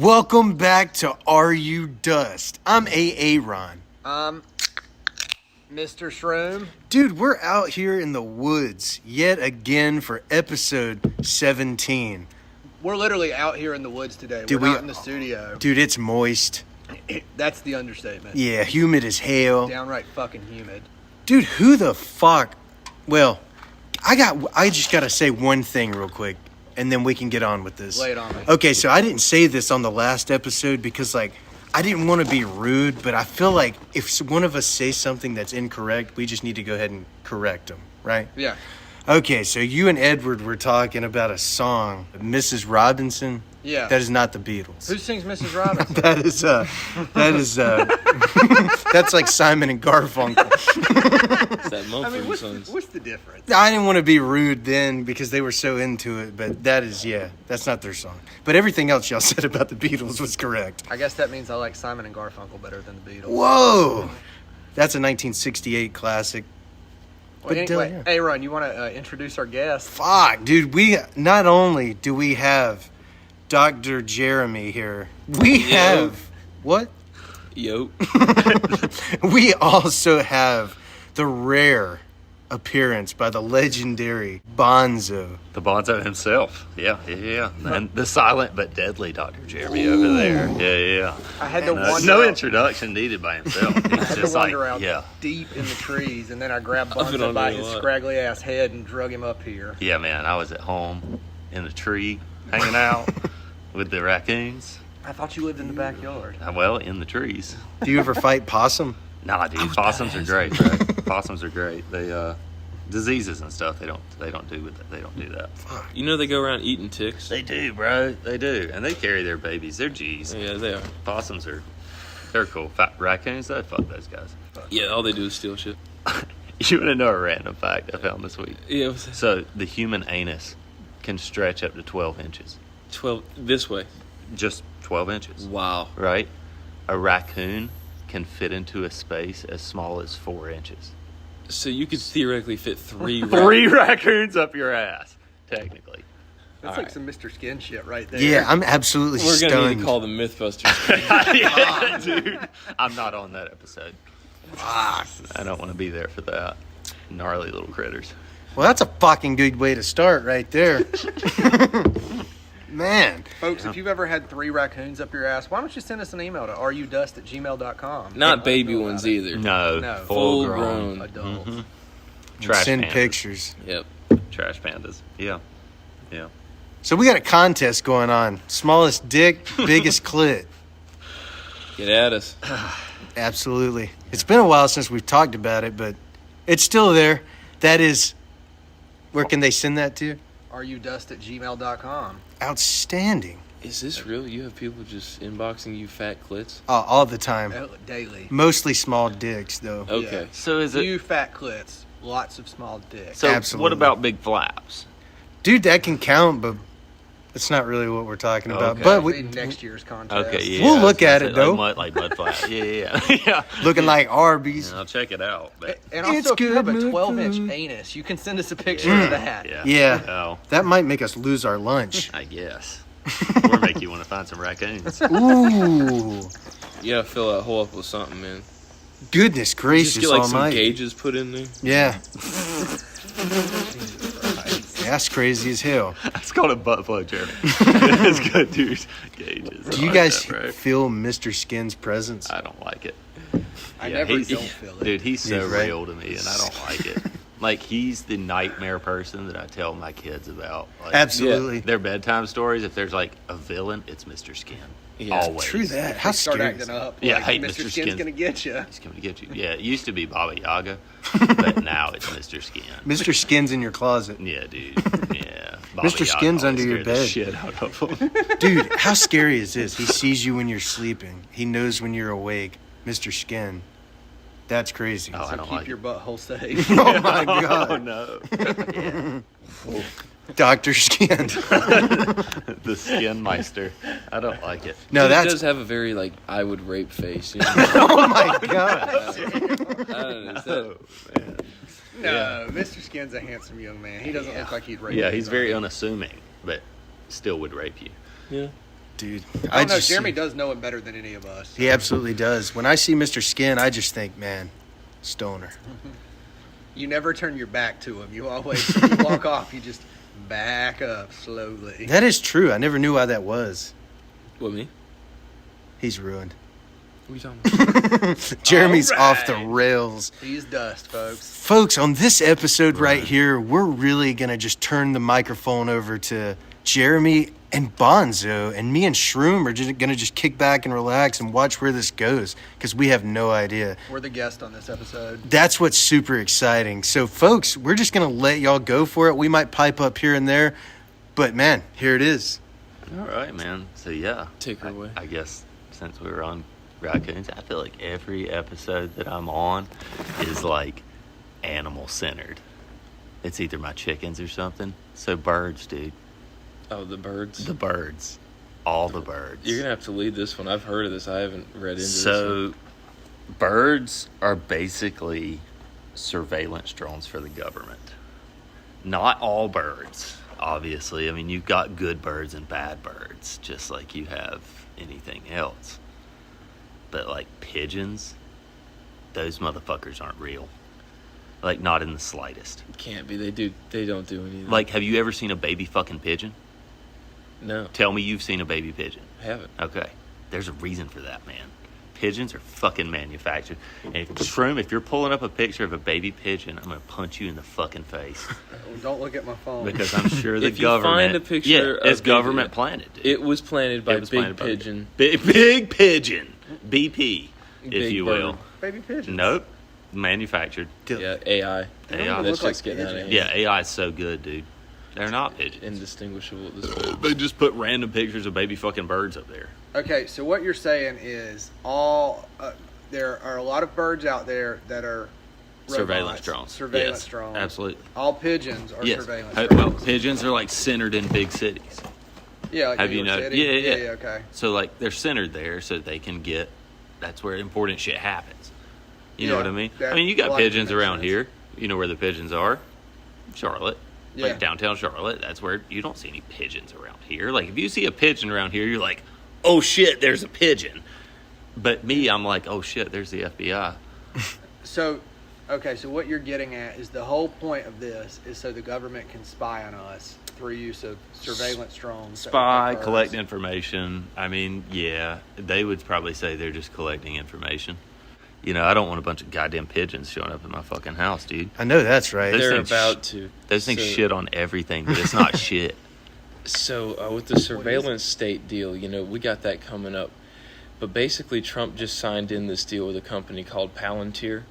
Welcome back to Are You Dust? I'm Aaron. Mr. Shroom. Dude, we're out here in the woods yet again for episode 17. We're literally out here in the woods today. Dude, we're not in the studio. Dude, it's moist. That's the understatement. Yeah, humid as hell. Downright fucking humid. Dude, who the fuck? Well, I just gotta say one thing real quick, and then we can get on with this. Lay it on me. Okay, so I didn't say this on the last episode because, I didn't want to be rude, but I feel like if one of us says something that's incorrect, we just need to go ahead and correct them, right? Yeah. Okay, so you and Edward were talking about a song, Mrs. Robinson. Yeah. That is not the Beatles. Who sings Mrs. Robinson? That's like Simon and Garfunkel. What's the difference? I didn't want to be rude then because they were so into it, but that's not their song. But everything else y'all said about the Beatles was correct. I guess that means I like Simon and Garfunkel better than the Beatles. Whoa! That's a 1968 classic. Well, anyway, Aaron, you want to introduce our guest? Fuck, dude. We not only do we have Dr. Jeremy here, we have what? Yo. We also have the rare appearance by the legendary Bonzo. The Bonzo himself. Yeah. And the silent but deadly Dr. Jeremy over there. Yeah. I had to wander no out. introduction needed by himself. He's I had just to wander like, out deep in the trees, and then I grabbed Bonzo on by there a his lot. scraggly ass head and drug him up here. Yeah, man, I was at home in the tree hanging out with the raccoons. I thought you lived in the backyard. Well, in the trees. Do you ever fight possum? Nah, dude, possums are great, bro. Possums are great. They diseases and stuff. They don't do with it. They don't do that. You know they go around eating ticks? They do, bro. They do, and they carry their babies. They're G's. Yeah, they are. Possums they're cool. Raccoons, though, fuck those guys. Yeah, all they do is steal shit. You want to know a random fact I found this week? Yeah, So the human anus can stretch up to 12 inches. 12 this way. Just 12 inches. Wow. Right? A raccoon can fit into a space as small as 4 inches. So you could theoretically fit three. Three raccoons up your ass, technically. That's like some Mr. Skin shit right there. Yeah, I'm absolutely We're stunned. gonna need to call the MythBusters. Yeah, dude. I'm not on that episode. I don't want to be there for that. Gnarly little critters. Well, that's a fucking good way to start right there. Man. Folks, if you've ever had 3 raccoons up your ass, why don't you send us an email to rudust@gmail.com? Not baby ones either. No. Full grown. Adults. Mm-hmm. Trash Send pandas. pictures. Yep. Trash pandas. Yeah. So we got a contest going on. Smallest dick, biggest clit. Get at us. Absolutely. It's been a while since we've talked about it, but it's still there. That is, where can they send that to? rudust@gmail.com. Outstanding. Is this real? You have people just inboxing you fat clits? All the time. Daily. Mostly small dicks, though. Okay. Yeah. So is it? Few fat clits, lots of small dicks. So Absolutely. what about big flaps? Dude, that can count, but it's not really what we're talking about. Okay. But Maybe we, next year's contest. Okay, yeah. We'll I was look gonna at say, it, though. Like mud flaps. Yeah. looking like Arby's. I'll check it out. But And also, It's if you have a good 12-inch food. anus, you can send us a picture of that. Yeah. Oh, That might make us lose our lunch. I guess. Or make you want to find some raccoons. Ooh. You gotta fill that hole up with something, man. Goodness Just gracious get like some almighty. gauges put in there. Yeah. That's crazy as hell. It's called a butt plug, Jeremy. It's good, dude. Gauges. Do you I like guys that, bro. feel Mr. Skin's presence? I don't like it. I never don't feel it. Dude, he's so He's right. real to me, and I don't like it. Like, he's the nightmare person that I tell my kids about. Like, Absolutely. their bedtime stories, if there's like a villain, it's Mr. Skin. Yeah. Always. True that. How They start scary acting is that? up. Yeah, like, hey, Mr. Mr. Skin's Skin's- gonna get you. He's coming to get you. Yeah, it used to be Baba Yaga, but now it's Mr. Skin. Mr. Skin's in your closet. Yeah, dude. Yeah. Baba Mr. Yaga Skin's always under your scared the bed. Shit out of him. Dude, how scary is this? He sees you when you're sleeping. He knows when you're awake. Mr. Skin. That's crazy. Oh, I So don't keep like your it. butthole safe. Oh my God. Oh, no. Yeah. Dr. Skin. The Skin Meister. I don't like it. No, He that's. does have a very like I would rape face. You know? Oh my God. I don't know. Is that, Oh, man. No, Mr. Skin's a handsome young man. He doesn't look like he'd rape Yeah, he's very anybody. unassuming, but still would rape you. yeah. Dude, I don't know. Jeremy does know him better than any of us. He absolutely does. When I see Mr. Skin, I just think, man, stoner. You never turn your back to him. You always when you walk off. You just back up slowly. That is true. I never knew why that was. What, me? He's ruined. What are you talking about? Jeremy's All off the right. rails. He's dust, folks. Folks, on this episode right here, we're really going to just turn the microphone over to Jeremy and Bonzo, and me and Shroom are just going to just kick back and relax and watch where this goes, because we have no idea. We're the guest on this episode. That's what's super exciting. So, folks, we're just going to let y'all go for it. We might pipe up here and there, but, man, here it is. All right, man. So, yeah. Take her away. I guess since we were on raccoons, I feel like every episode that I'm on is, like, animal-centered. It's either my chickens or something. So, birds, dude. Oh, the birds? The birds. All the birds. You're going to have to lead this one. I've heard of this. I haven't read into this So, one. birds are basically surveillance drones for the government. Not all birds, obviously. I mean, you've got good birds and bad birds, just like you have anything else. But, like, pigeons, those motherfuckers aren't real. Like, not in the slightest. Can't be. They don't do anything. Like, have you ever seen a baby fucking pigeon? No, Tell me you've seen a baby pigeon. I haven't. Okay. There's a reason for that, man. Pigeons are fucking manufactured. And if you're pulling up a picture of a baby pigeon, I'm going to punch you in the fucking face. Don't look at my phone. Because I'm sure the If you government... find a picture yeah, it's of government baby- planted, dude. It was planted by It was Big planted by- Pigeon. Big Pigeon. BP, if Big you bird. will. Baby pigeons. Nope. Manufactured. Yeah, AI. They don't AI. even That look like shit's getting out of pigeons. hand. Yeah, AI is so good, dude. They're not pigeons. Indistinguishable at this point. They just put random pictures of baby fucking birds up there. Okay, so what you're saying is there are a lot of birds out there that are Surveillance robots, drones. Surveillance Yes, drones. absolutely. All pigeons are Yes. surveillance Well, drones. pigeons are like centered in big cities. Yeah, like Have New you York know? City. Yeah. Okay. So like they're centered there so they can get. That's where important shit happens. You know Yeah, what I mean? that I mean, you got logically pigeons makes around sense. here. You know where the pigeons are? Charlotte. Yeah. Like downtown Charlotte. That's where you don't see any pigeons around here. Like if you see a pigeon around here, you're like, oh shit, there's a pigeon. But me, I'm like, oh shit, there's the FBI. So, okay, so what you're getting at is the whole point of this is so the government can spy on us through use of surveillance drones. that Spy, look like collect birds. information. I mean, yeah, they would probably say they're just collecting information. You know, I don't want a bunch of goddamn pigeons showing up in my fucking house, dude. I know that's right. Those They're things- about to. Those things So- shit on everything, but it's not shit. So with the surveillance state deal, you know, we got that coming up. But basically, Trump just signed in this deal with a company called Palantir,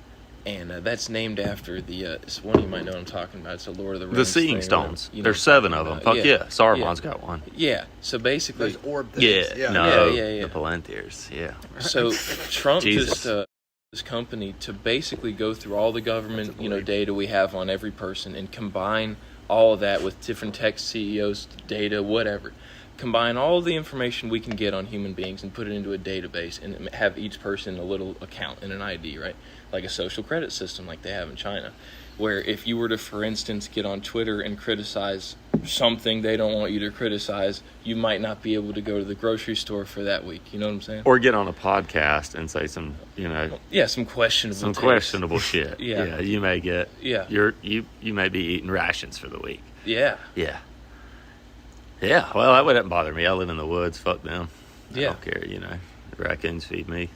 and that's named after the. It's one you might know what I'm talking about. It's a Lord of the Rings. The Seeing thing, Stones. you know There's what 7 I'm of them. talking Fuck about. yeah. Saruman's got one. Yeah. So basically, Those orb Yeah, things. no, Yeah. the Palantirs, yeah. so Trump Jesus. just this company to basically go through all the government data we have on every person and combine all of that with different tech CEOs data, whatever. Combine all the information we can get on human beings and put it into a database and have each person a little account and an ID, right? Like a social credit system like they have in China. Where if you were to, for instance, get on Twitter and criticize something they don't want you to criticize, you might not be able to go to the grocery store for that week. You know what I'm saying? Or get on a podcast and say some, you know, Yeah, some questionable some takes. questionable shit. Yeah. You may get. Yeah. You may be eating rations for the week. Yeah. Yeah. Yeah. Well, that wouldn't bother me. I live in the woods. Fuck them. I Yeah. don't care. You know, the raccoons feed me.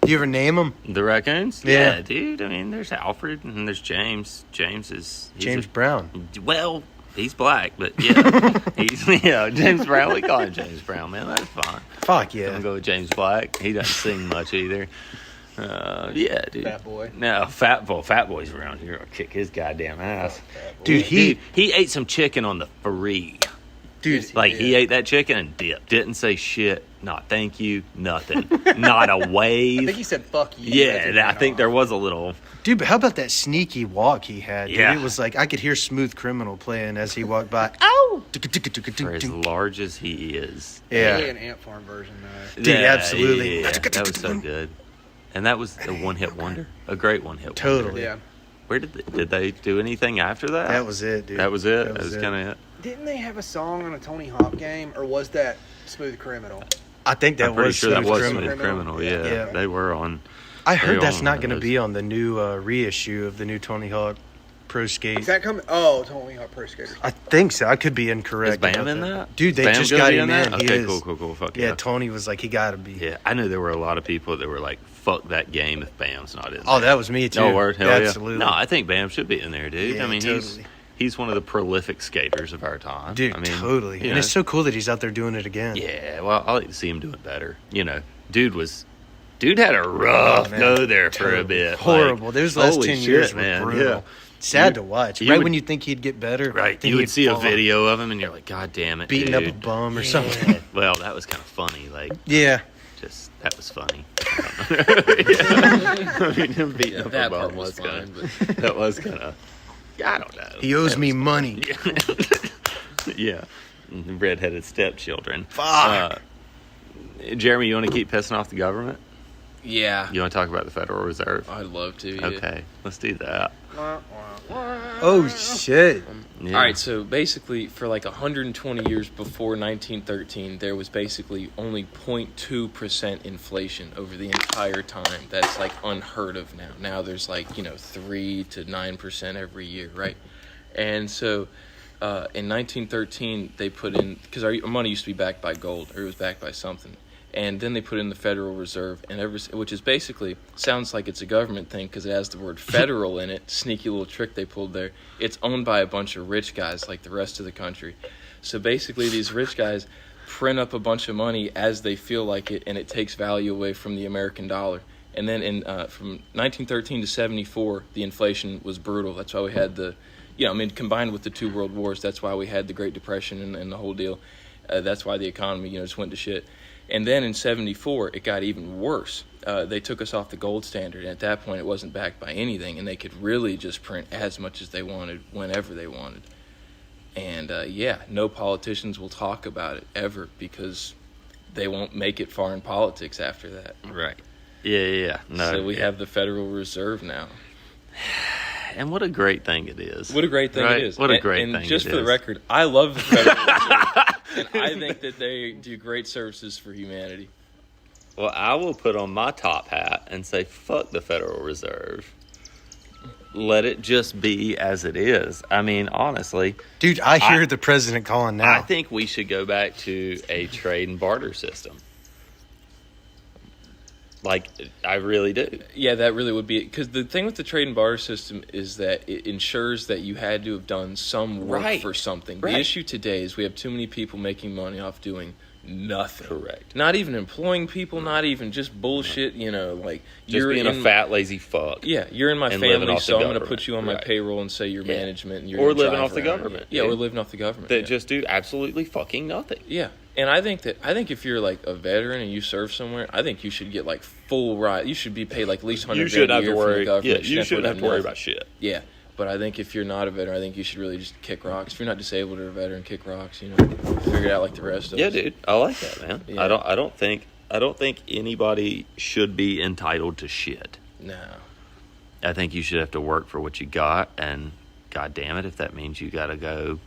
You ever name them? The raccoons? Yeah. Dude. I mean, there's Alfred and there's James. He's James Brown. Well, he's black, but yeah, James Brown. We call him James Brown, man. That's fine. Fuck I'm yeah. gonna go with James Black. He doesn't sing much either. Yeah, dude. Fat boy. No, Fat Boy's around here. I'll kick his goddamn ass. Dude, He ate some chicken on the free. dude, Like he ate that chicken and dipped. Didn't say shit. Not thank you. Nothing. Not a I think wave. he said "fuck you." Yeah, I think there was a little. dude, but how about that sneaky walk he had? Dude? Yeah. It was like I could hear Smooth Criminal playing as he walked by. Ow! For as large as he is. Yeah. Really an ant farm version though. Dude, absolutely. Yeah, that was so good. And that was a one-hit wonder. A great one-hit wonder. Totally. Yeah. Where did they do anything after that? That was it, dude. That was it? That That was was it. kind of it? Didn't they have a song on a Tony Hawk game, or was that Smooth Criminal? I think that I'm pretty was sure that Smooth was Criminal. Smooth Criminal. Yeah, Yeah. they were on. I heard They're that's on not one of going to those. be on the new reissue of the new Tony Hawk Pro Skate. Is that coming? Oh, Tony Hawk Pro Skater. I think so. I could be incorrect. Is Bam about in that? Dude, they Bam just gonna got be him that? in. He Okay, is. cool. Fuck Yeah, yeah. Tony was like, he got to be. Yeah, I knew there were a lot of people that were like, "Fuck that game if Bam's not in there." Oh, that was me too. No word, hell Absolutely. yeah. No, I think Bam should be in there, dude. Yeah, I mean, totally. he's one of the prolific skaters of our time. Dude, I mean, totally. you And know. it's so cool that he's out there doing it again. Yeah, well, I like to see him doing better. You know, dude had a rough Oh, man. go there for a Totally. bit. Horrible. Like, Those last holy 10 shit, years were man. brutal. Yeah. Sad You- to watch. you Right would- when you think he'd get better. Right, then you would he'd see a fall. video of him, and you're like, "God damn it, Beating up a dude." bum or something. Well, that was kind of funny. Like, Yeah. just that was funny. Yeah. I mean, him beating Yeah, up a that bum part was was kind fine, of. That was kind of. I don't know. He owes That me was money. Yeah. Redheaded stepchildren. Fuck. Jeremy, you want to keep pissing off the government? Yeah, You want to talk about the Federal Reserve? I'd love to. Yeah. Okay, let's do that. Oh, shit. Yeah. All right, so basically, for like 120 years before 1913, there was basically only 0.2% inflation over the entire time. That's like unheard of now. Now there's like 3 to 9% every year, right? And so in 1913, they put in, because our money used to be backed by gold, or it was backed by something. And then they put in the Federal Reserve, which is basically, sounds like it's a government thing because it has the word federal in it. Sneaky little trick they pulled there. It's owned by a bunch of rich guys like the rest of the country. So basically these rich guys print up a bunch of money as they feel like it, and it takes value away from the American dollar. And then from 1913 to 74, the inflation was brutal. That's why we had combined with the two world wars, that's why we had the Great Depression and the whole deal. That's why the economy just went to shit. And then in 74, it got even worse. They took us off the gold standard, and at that point, it wasn't backed by anything, and they could really just print as much as they wanted, whenever they wanted. And no politicians will talk about it ever because they won't make it far in politics after that. Right. Yeah. No. So we have the Federal Reserve now. And what a great thing it is. What a great thing Right? it is. What a And- great and thing just it for the is. record, I love the Federal Reserve, and I think that they do great services for humanity. Well, I will put on my top hat and say, fuck the Federal Reserve. Let it just be as it is. I mean, honestly, Dude, I hear the president calling now. I think we should go back to a trade and barter system. Like, I really do. Yeah, that really would be it. Because the thing with the trade and barter system is that it ensures that you had to have done some work Right. for something. Right. The issue today is we have too many people making money off doing nothing. Correct. Not even employing people, not even just bullshit, like Just you're being in a fat, lazy fuck. Yeah, you're in my and living family, off the so I'm going to government. put you on my Right. payroll and say you're Yeah. management. And you're Or gonna living drive off the around. government, Yeah, dude. or living off the government. That yeah. just do absolutely fucking nothing. Yeah, and I think if you're like a veteran and you serve somewhere, I think you should get like full ride. You should be paid like at least $100,000 You shouldn't a have year to from worry. the government. Yeah, you shouldn't have to worry nothing. about shit. Yeah, but I think if you're not a veteran, I think you should really just kick rocks. If you're not disabled or a veteran, kick rocks. Figure it out like the rest of Yeah, us. dude, I like that, man. Yeah. I don't think anybody should be entitled to shit. No. I think you should have to work for what you got, and god damn it, if that means you got to go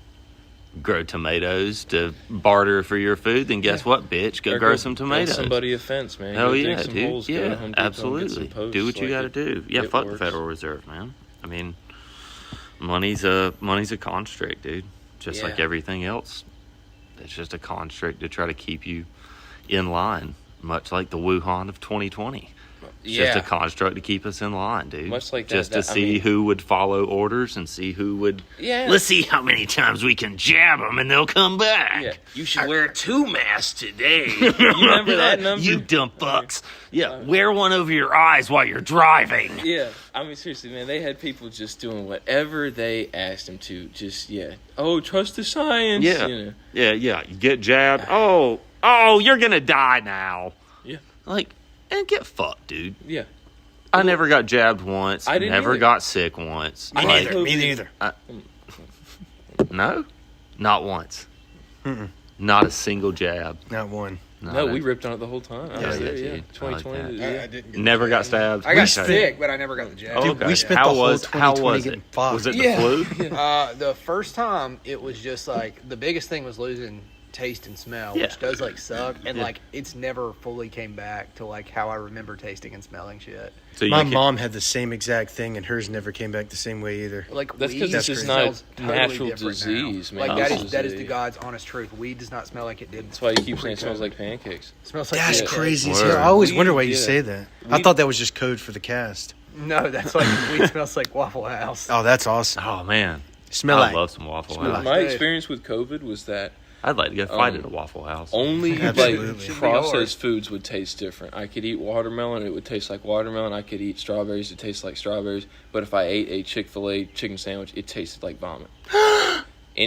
grow tomatoes to barter for your food, then guess what, bitch? Go Or grow some tomatoes. build somebody a fence, man. Hell Go dig yeah, some dude. holes, go to Yeah, Home Depot and get absolutely. some posts, Do what you like got to it- do. Yeah, it fuck works. the Federal Reserve, man. I mean, money's a construct, dude. Just like Yeah. everything else. It's just a construct to try to keep you in line, much like the Wuhan of 2020. It's Yeah. just a construct to keep us in line, dude. Much like just that- to I see mean- who would follow orders and see who would. Yeah. Let's see how many times we can jab them and they'll come back. Yeah. You should wear 2 masks today. You remember that number? You dumb fucks. Yeah, wear one over your eyes while you're driving. Yeah, I mean, seriously, man, they had people just doing whatever they asked them to. Just, oh, trust the science. Yeah. Yeah. You get jabbed. Oh, you're gonna die now. Yeah. Like, and get fucked, dude. Yeah. I never got jabbed once. I didn't never either. got sick once. Me Like, neither. Me neither. No, not once. Not a single jab. Not one. No, we ripped on it the whole time. I was Yeah, there, yeah, yeah. dude. I 2020. like I yeah. didn't get Never the got jab. stabbed. I got We- sick, but I never got the jab. Oh, Dude, okay. we spent How the whole was- how 2020 was getting it? fucked. Was it Yeah. the flu? The first time it was just like the biggest thing was losing taste and smell, Yeah. which does like suck, and Yeah. like it's never fully came back to like how I remember tasting and smelling shit. So My you can- mom had the same exact thing, and hers never came back the same way either. Like That's weed because That's this is crazy. not smells a totally natural different disease, now. man. Like This that is is a- the God's honest truth. Weed does not smell like it did. That's why you keep saying it smells like pancakes. It smells like That's shit. crazy as Word. hell. I always Weed, wonder why you yeah. say that. I Weed- thought that was just code for the cast. No, that's like weed smells like Waffle House. Oh, that's awesome. Oh man, Smell I like. love some Waffle Smell House. like- My Hey. experience with COVID was that I'd like to go fight Um, at a Waffle House. only Absolutely. like Should be processed yours. foods would taste different. I could eat watermelon, it would taste like watermelon. I could eat strawberries, it tastes like strawberries. But if I ate a Chick-fil-A chicken sandwich, it tasted like vomit.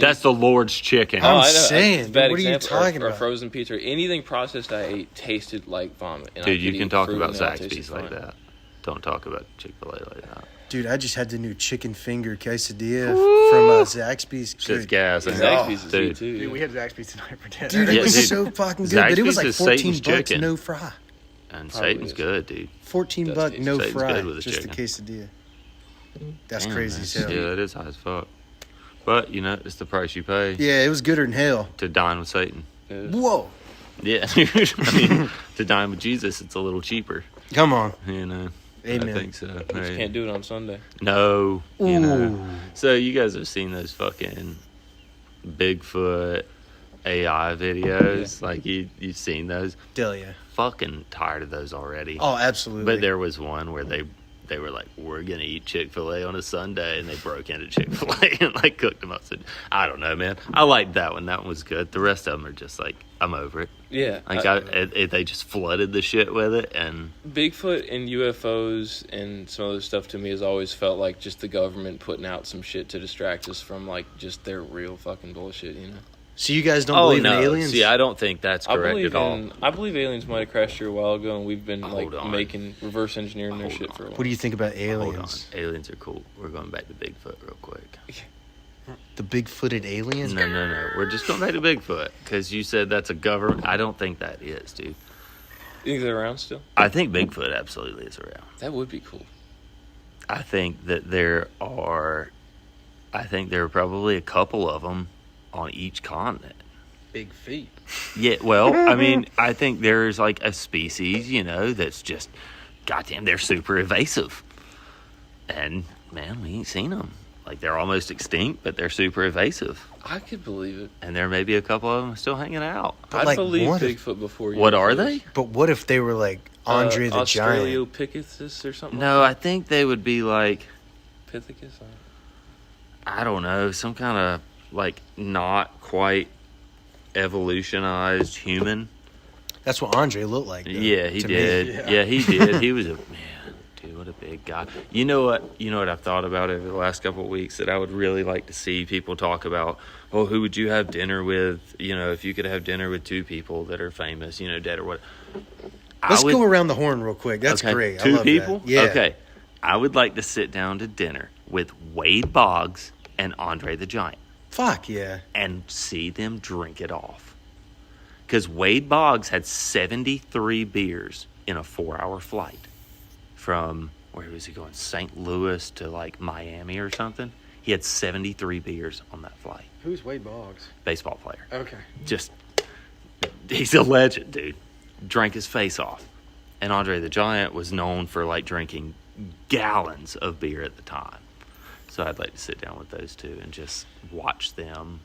That's the Lord's chicken. I'm I know, saying, it's a bad dude, what are you example. talking Or about? frozen pizza, or anything processed I ate tasted like vomit. And I Dude, you could can eat talk fruit about and it tasted Zaxby's like fine. that. Don't talk about Chick-fil-A like that. Dude, I just had the new chicken finger quesadilla from Zaxby's. Shit's Good. gas. ain't it? Zaxby's is Dude. good too. Dude, we had Zaxby's tonight for dinner. Dude, it Yeah, was dude. so fucking good, but it was Zaxby's like is 14 Satan's bucks, chicken. no fry. And Probably Satan's is. good, dude. 14 That's buck, tasty. no Satan's fry, good with a just the chicken. quesadilla. That's Damn, crazy man. as hell. Yeah, it is high as fuck. But, you know, it's the price you pay Yeah, it was gooder than hell. to dine with Satan. Whoa. Yeah. I mean, to dine with Jesus, it's a little cheaper. Come on. You know. Amen. I think so. You just Hey. can't do it on Sunday. No. You know. Ooh. So you guys have seen those fucking Bigfoot AI videos? Like you've seen those? Delia. Fucking tired of those already. Oh, absolutely. But there was one where they were like, we're gonna eat Chick-fil-A on a Sunday, and they broke into Chick-fil-A and like cooked them up. So I don't know, man. I liked that one. That one was good. The rest of them are just like, I'm over it. Yeah. Like they just flooded the shit with it, and Bigfoot and UFOs and some other stuff to me has always felt like just the government putting out some shit to distract us from like just their real fucking bullshit, you know? So you guys don't believe in aliens? See, I don't think that's correct at all. I believe aliens might have crashed here a while ago, and we've been Hold like on. making reverse engineering their Hold shit for a while. What do you think about Hold on, aliens? aliens are cool. We're going back to Bigfoot real quick. The big-footed aliens? No. We're just going back to Bigfoot because you said that's a government. I don't think that is, dude. You think they're around still? I think Bigfoot absolutely is around. That would be cool. I think that there are probably a couple of them on each continent. Big feet. Yeah, well, I mean, I think there's like a species, you know, that's just, goddamn, they're super evasive. And, man, we ain't seen them. Like, they're almost extinct, but they're super evasive. I could believe it. And there may be a couple of them still hanging out. But, I'd like, believe what if- Bigfoot before you. What are they? But what if they were like Andre the Giant? Australopithecus or something? No, I think they would be like, like Pithecus? I don't know, some kind of, like, not quite evolutionized human. That's what Andre looked like. Though, Yeah, he to me. did. Yeah. Yeah, he did. He was a man, dude. What a big guy. You know what I've thought about over the last couple of weeks that I would really like to see people talk about. Oh, who would you have dinner with? You know, if you could have dinner with two people that are famous, you know, dead or what. Let's go around the horn real quick. That's Okay, great. I Two love people? That. Yeah. Okay. I would like to sit down to dinner with Wade Boggs and Andre the Giant Fuck yeah. and see them drink it off. Because Wade Boggs had 73 beers in a 4-hour flight from, where was he going, St. Louis to like Miami or something. He had 73 beers on that flight. Who's Wade Boggs? Baseball player. Okay. Just, he's a legend, dude. Drank his face off. And Andre the Giant was known for like drinking gallons of beer at the time. So I'd like to sit down with those two and just watch them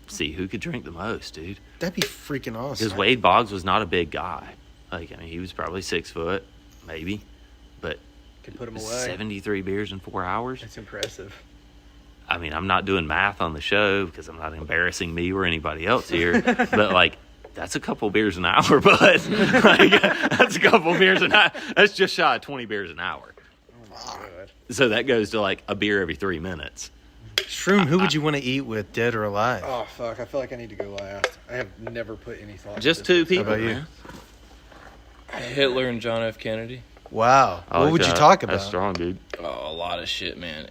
see who could drink the most, dude. That'd be freaking awesome. Because Wade Boggs was not a big guy. Like, I mean, he was probably 6 foot, maybe. But Can put him away. 73 beers in 4 hours? That's impressive. I mean, I'm not doing math on the show because I'm not embarrassing me or anybody else here. But, like, that's a couple beers an hour, bud. Like, that's a couple beers an hour. That's just shy of 20 beers an hour. Oh my god. So that goes to, like, a beer every 3 minutes. Shroom, who would you want to eat with, dead or alive? Oh fuck! I feel like I need to go last. I have never put any thought. Just into two this. people, about you? man. Hitler and John F. Kennedy. Wow. I What like would you that. talk about? That's strong, dude. Oh, lot of shit, man.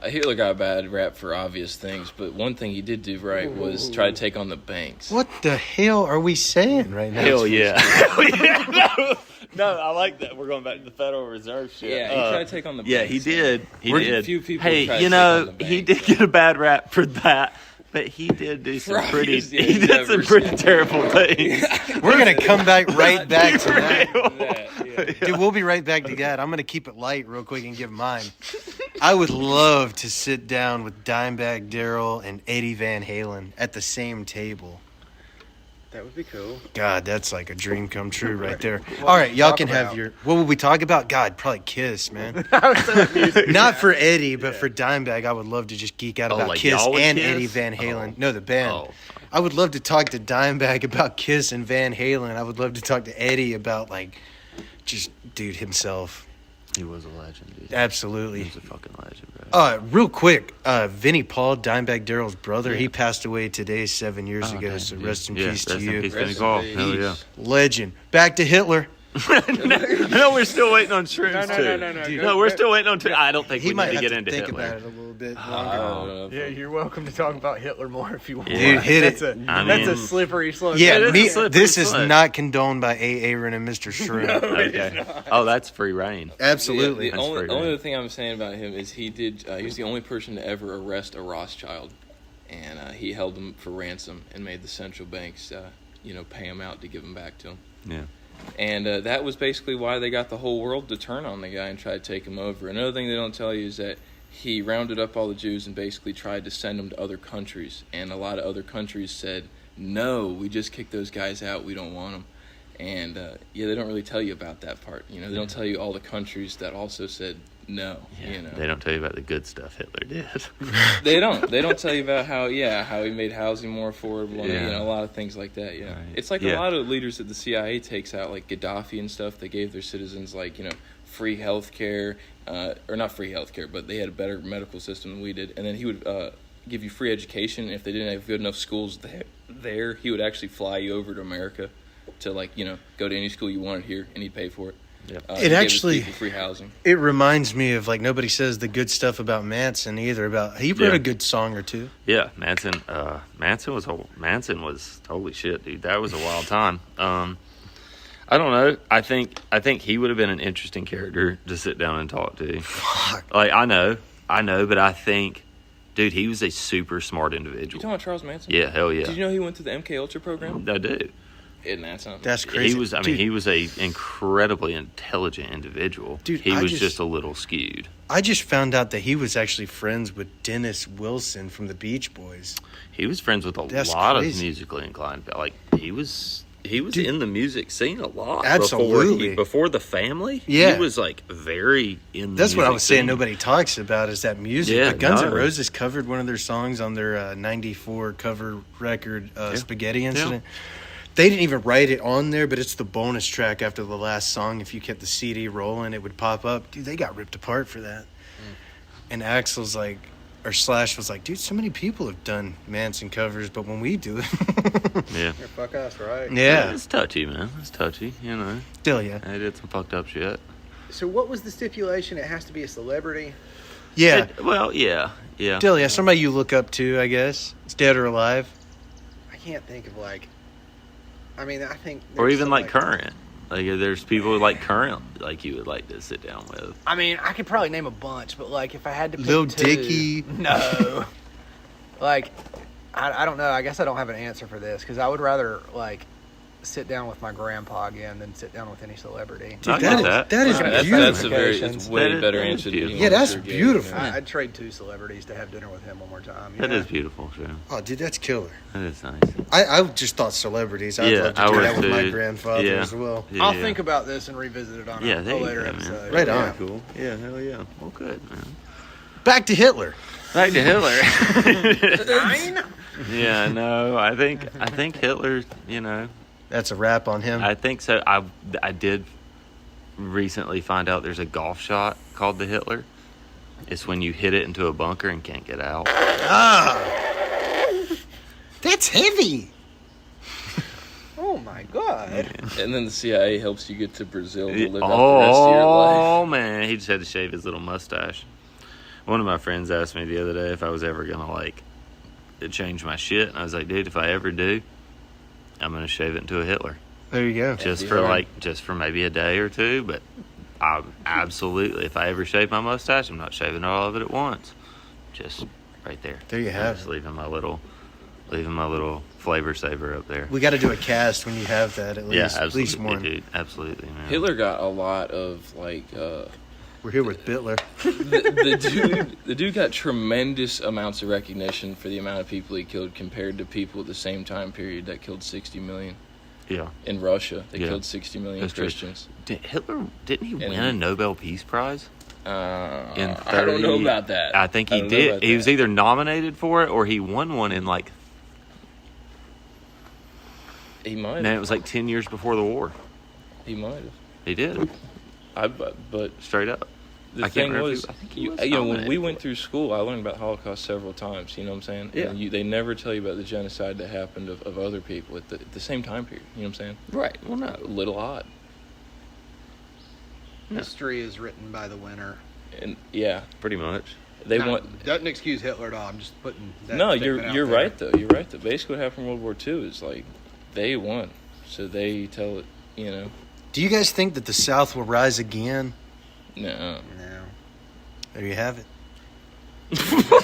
Hitler got a bad rap for obvious things, but one thing he did do right was try to take on the banks. What the hell are we saying right now? Hell yeah. Hell yeah. No, I like that. We're going back to the Federal Reserve shit. Yeah, he tried to take on the banks. Yeah, he did. He did. A few people tried to hey, take on the he banks. did get a bad rap for that. But he did do some Right, pretty, yeah, he did some pretty terrible things. We're going to come back right back to that. Yeah. Dude, we'll be right back to that. I'm going to keep it light real quick and give mine. I would love to sit down with Dimebag Darrell and Eddie Van Halen at the same table. That would be cool. God, that's like a dream come true right there. All right, y'all can have your... What would we talk about? God, probably Kiss, man. Not for Eddie, but for Dimebag, I would love to just geek out about like Kiss y'all with and Kiss? Eddie Van Halen. Oh. No, the band. Oh. I would love to talk to Dimebag about Kiss and Van Halen. I would love to talk to Eddie about, like, just dude himself. He was a legend, dude. Absolutely. He was a fucking legend, bro. Real quick, Vinnie Paul, Dimebag Darrell's brother, he passed away today 7 years ago, Okay, so yeah. rest in Yeah, peace to rest in you. peace, Rest Vinnie in Paul. peace. Hell yeah. Legend. Back to Hitler. No, we're still waiting on shrooms, too. No. No, we're still waiting on... I don't think He we might need to have get to into think Hitler. about it a little bit I longer. don't know. Yeah, you're welcome to talk about Hitler more if you want. Dude, hit it. That's a slippery slope. Yeah, It is me, a slippery this is slope. not condoned by A. Aaron and Mr. Shroom. Okay. Oh, that's free reign. Absolutely. The That's only, pretty only good. other thing I'm saying about him is he was the only person to ever arrest a Rothschild, and he held them for ransom and made the central banks, pay him out to give them back to him. Yeah. And that was basically why they got the whole world to turn on the guy and try to take him over. Another thing they don't tell you is that he rounded up all the Jews and basically tried to send them to other countries. And a lot of other countries said, no, we just kicked those guys out. We don't want them. And, they don't really tell you about that part. They don't tell you all the countries that also said no, They don't tell you about the good stuff Hitler did. They don't tell you about how he made housing more affordable and Yeah. a lot of things like that. Yeah, Right. it's like Yeah. a lot of leaders that the CIA takes out, like Gaddafi and stuff. They gave their citizens free health care, or not free health care, but they had a better medical system than we did. And then he would give you free education. If they didn't have good enough schools there, he would actually fly you over to America to go to any school you wanted here, and he'd pay for it. Yep. He It gave his actually- people free housing. It reminds me of, like, nobody says the good stuff about Manson either. He wrote Yeah. a good song or two. Yeah, Manson was holy shit, dude. That was a wild time. I don't know. I think he would have been an interesting character to sit down and talk to. Fuck. Like I know, but I think, dude, he was a super smart You individual. talking about Charles Manson? Yeah, hell yeah. Did you know he went to the MK Ultra program? I do. Isn't that something? That's crazy. Dude, He was a incredibly intelligent individual. Dude, he I was just- just a little skewed. I just found out that he was actually friends with Dennis Wilson from the Beach Boys. He was friends with a That's lot crazy. of musically inclined. Like he was Dude, in the music scene a lot. Absolutely. Before the family. Yeah. He was like very in the That's what I music was saying. scene. Nobody talks about is that music. Yeah, But Guns N' no. Roses covered one of their songs on their '94 cover record, "Spaghetti Incident." They didn't even write it on there, but it's the bonus track after the last song. If you kept the CD rolling, it would pop up. Dude, they got ripped apart for that. And Axl's like, or Slash was like, dude, so many people have done Manson covers, but when we do it, Yeah. Yeah, fuck us, right? yeah, It's touchy, man. It's touchy, still, yeah, They did some fucked up shit. So what was the stipulation? It has to be a celebrity? yeah, Yeah. still, yeah. Somebody you look up to, I guess, it's dead or alive. I can't think of I think... Or there's even like somebody- current. Like if there's people like current, like you would like to sit down with. I mean, I could probably name a bunch, but if I had to pick Lil two... Dicky. No. I don't know. I guess I don't have an answer for this, because I would rather, sit down with my grandpa again than sit down with any celebrity. I get that is That's beautiful. it's way That is- better that is answer than beautiful. you Yeah, that's sure gave, beautiful. man. I'd trade 2 celebrities to have dinner with him one more time. That is beautiful, sure. Oh, dude, that's killer. That is nice. I just thought celebrities. I'd Yeah, love to I do would that with my too. grandfather Yeah. as well. Yeah, I'll yeah. think about this and revisit it on Yeah, a there you later go, man. episode. Right Yeah. on. Cool. Yeah, hell yeah. Well, good, man. Back to Hitler. Back to Hitler. 9? Yeah, no, I think Hitler, That's a wrap on him. I think so. I did recently find out there's a golf shot called the Hitler. It's when you hit it into a bunker and can't get out. Ah, that's heavy. Oh, my God. And then the CIA helps you get to Brazil to live out the rest of your life. Oh, man. He just had to shave his little mustache. One of my friends asked me the other day if I was ever going to, like, change my shit. And I was like, dude, if I ever do, I'm going to shave it into a Hitler. There you go. Just hard. for maybe a day or two. But I absolutely, if I ever shave my mustache, I'm not shaving all of it at once. Just right there. There you have Just leaving my little flavor saver up there. We got to do a cast when you have that at least. Yeah, At least absolutely, one. dude. Absolutely, man. Hitler got a lot of like We're here with Bitler. the dude got tremendous amounts of recognition for the amount of people he killed compared to people at the same time period that killed 60 million. Yeah. In Russia, they Yeah. killed 60 million That's true. Christians. Hitler, didn't he And win a Nobel Peace Prize? I don't know about that. I think he don't know did. about He was that. either nominated for it or he won one in like, He might. man, it was like 10 years before the war. He might have. He did. But Straight up. the I can't thing remember if was, he- I think he you was know, when nominated we for went it. through school, I learned about Holocaust several times. You know what I'm saying? Yeah. And they never tell you about the genocide that happened of other people at the same time period. You know what I'm saying? Right. Well, no. A little odd. History is written by the winner. And yeah, Pretty much. they Not- want. doesn't excuse Hitler at all. I'm just putting that No, statement out you're there. right though. You're right though. Basically, what happened in World War II is like they won, so they tell it. You know, Do you guys think that the South will rise again? no. No. There you have it.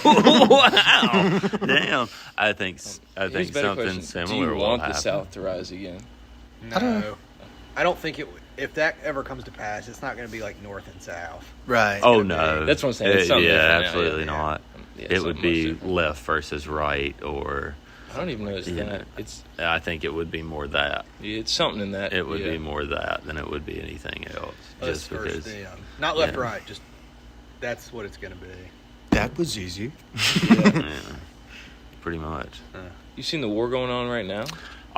Wow. Damn. I think Here's a better something question. similar Do you will want happen. the South to rise again? No. I don't- I don't think it would. If that ever comes to pass, it's not going to be like North and South. Right. Oh, gonna no. be- That's what I'm saying. It's something yeah, different now, absolutely yeah. not. Yeah, It would something be much different. left versus right, or I don't even know it's Yeah. that. It's I think it would be more that. something in that. It would yeah. be more that than it would be anything else. Us Just versus because. them. Not left, yeah. right. Just that's what it's going to be. That was easy. Yeah, pretty much. You seen the war going on right now?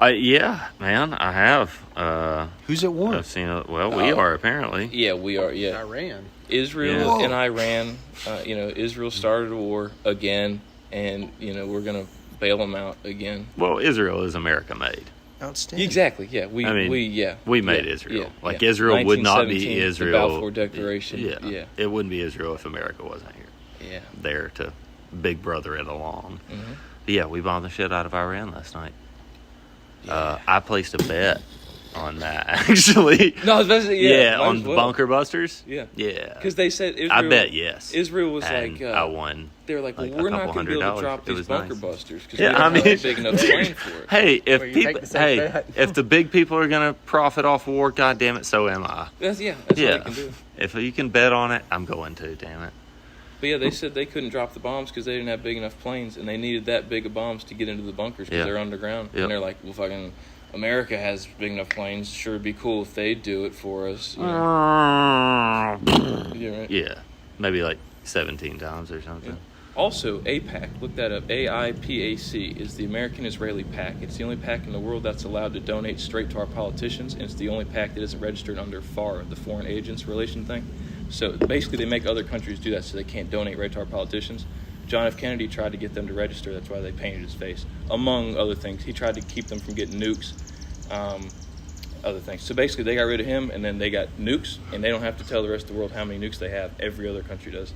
Yeah, man, I have. Who's at war? I've seen it. Well, we Oh. are apparently. Yeah, we are. Yeah, Iran. Israel Yeah. and Iran. Israel started a war again, and we're gonna bail them out again. Well, Israel is America made. Outstanding. Exactly. Yeah, we made yeah, Israel. yeah, Like yeah. Israel would not be 1917, Israel. The Balfour Declaration. Yeah, it wouldn't be Israel if America wasn't here, yeah. there to big brother it along. Mhm. But yeah, we bombed the shit out of Iran last night. Yeah. I placed a bet on that actually. No, I was about to say, yeah, might on as the well. bunker busters. Yeah, Yeah, because they said Israel, I bet yes. Israel was And like, I won. they were like, well, like a we're not couple going to be able to $100. drop It these was bunker nice. busters because Yeah, we don't I have a mean, big enough plane for it. Hey, if Well, you people, take the safe hey, bet. if the big people are gonna profit off war, god damn it, so am I. That's all Yeah, you can do. if you can bet on it, I'm going to. Damn it. But yeah, they said they couldn't drop the bombs because they didn't have big enough planes, and they needed that big of bombs to get into the bunkers because Yeah. they're underground. Yep. And they're like, well, fucking America has big enough planes. Sure, it'd be cool if they do it for us. You know? Yeah, right. Yeah, maybe like 17 times or something. Yeah. Also, APAC, look that up. AIPAC is the American-Israeli PAC. It's the only PAC in the world that's allowed to donate straight to our politicians, and it's the only PAC that isn't registered under FAR, the Foreign Agents Relation thing. So basically, they make other countries do that so they can't donate right to our politicians. John F. Kennedy tried to get them to register. That's why they painted his face, among other things. He tried to keep them from getting nukes, other things. So basically, they got rid of him, and then they got nukes, and they don't have to tell the rest of the world how many nukes they have. Every other country does.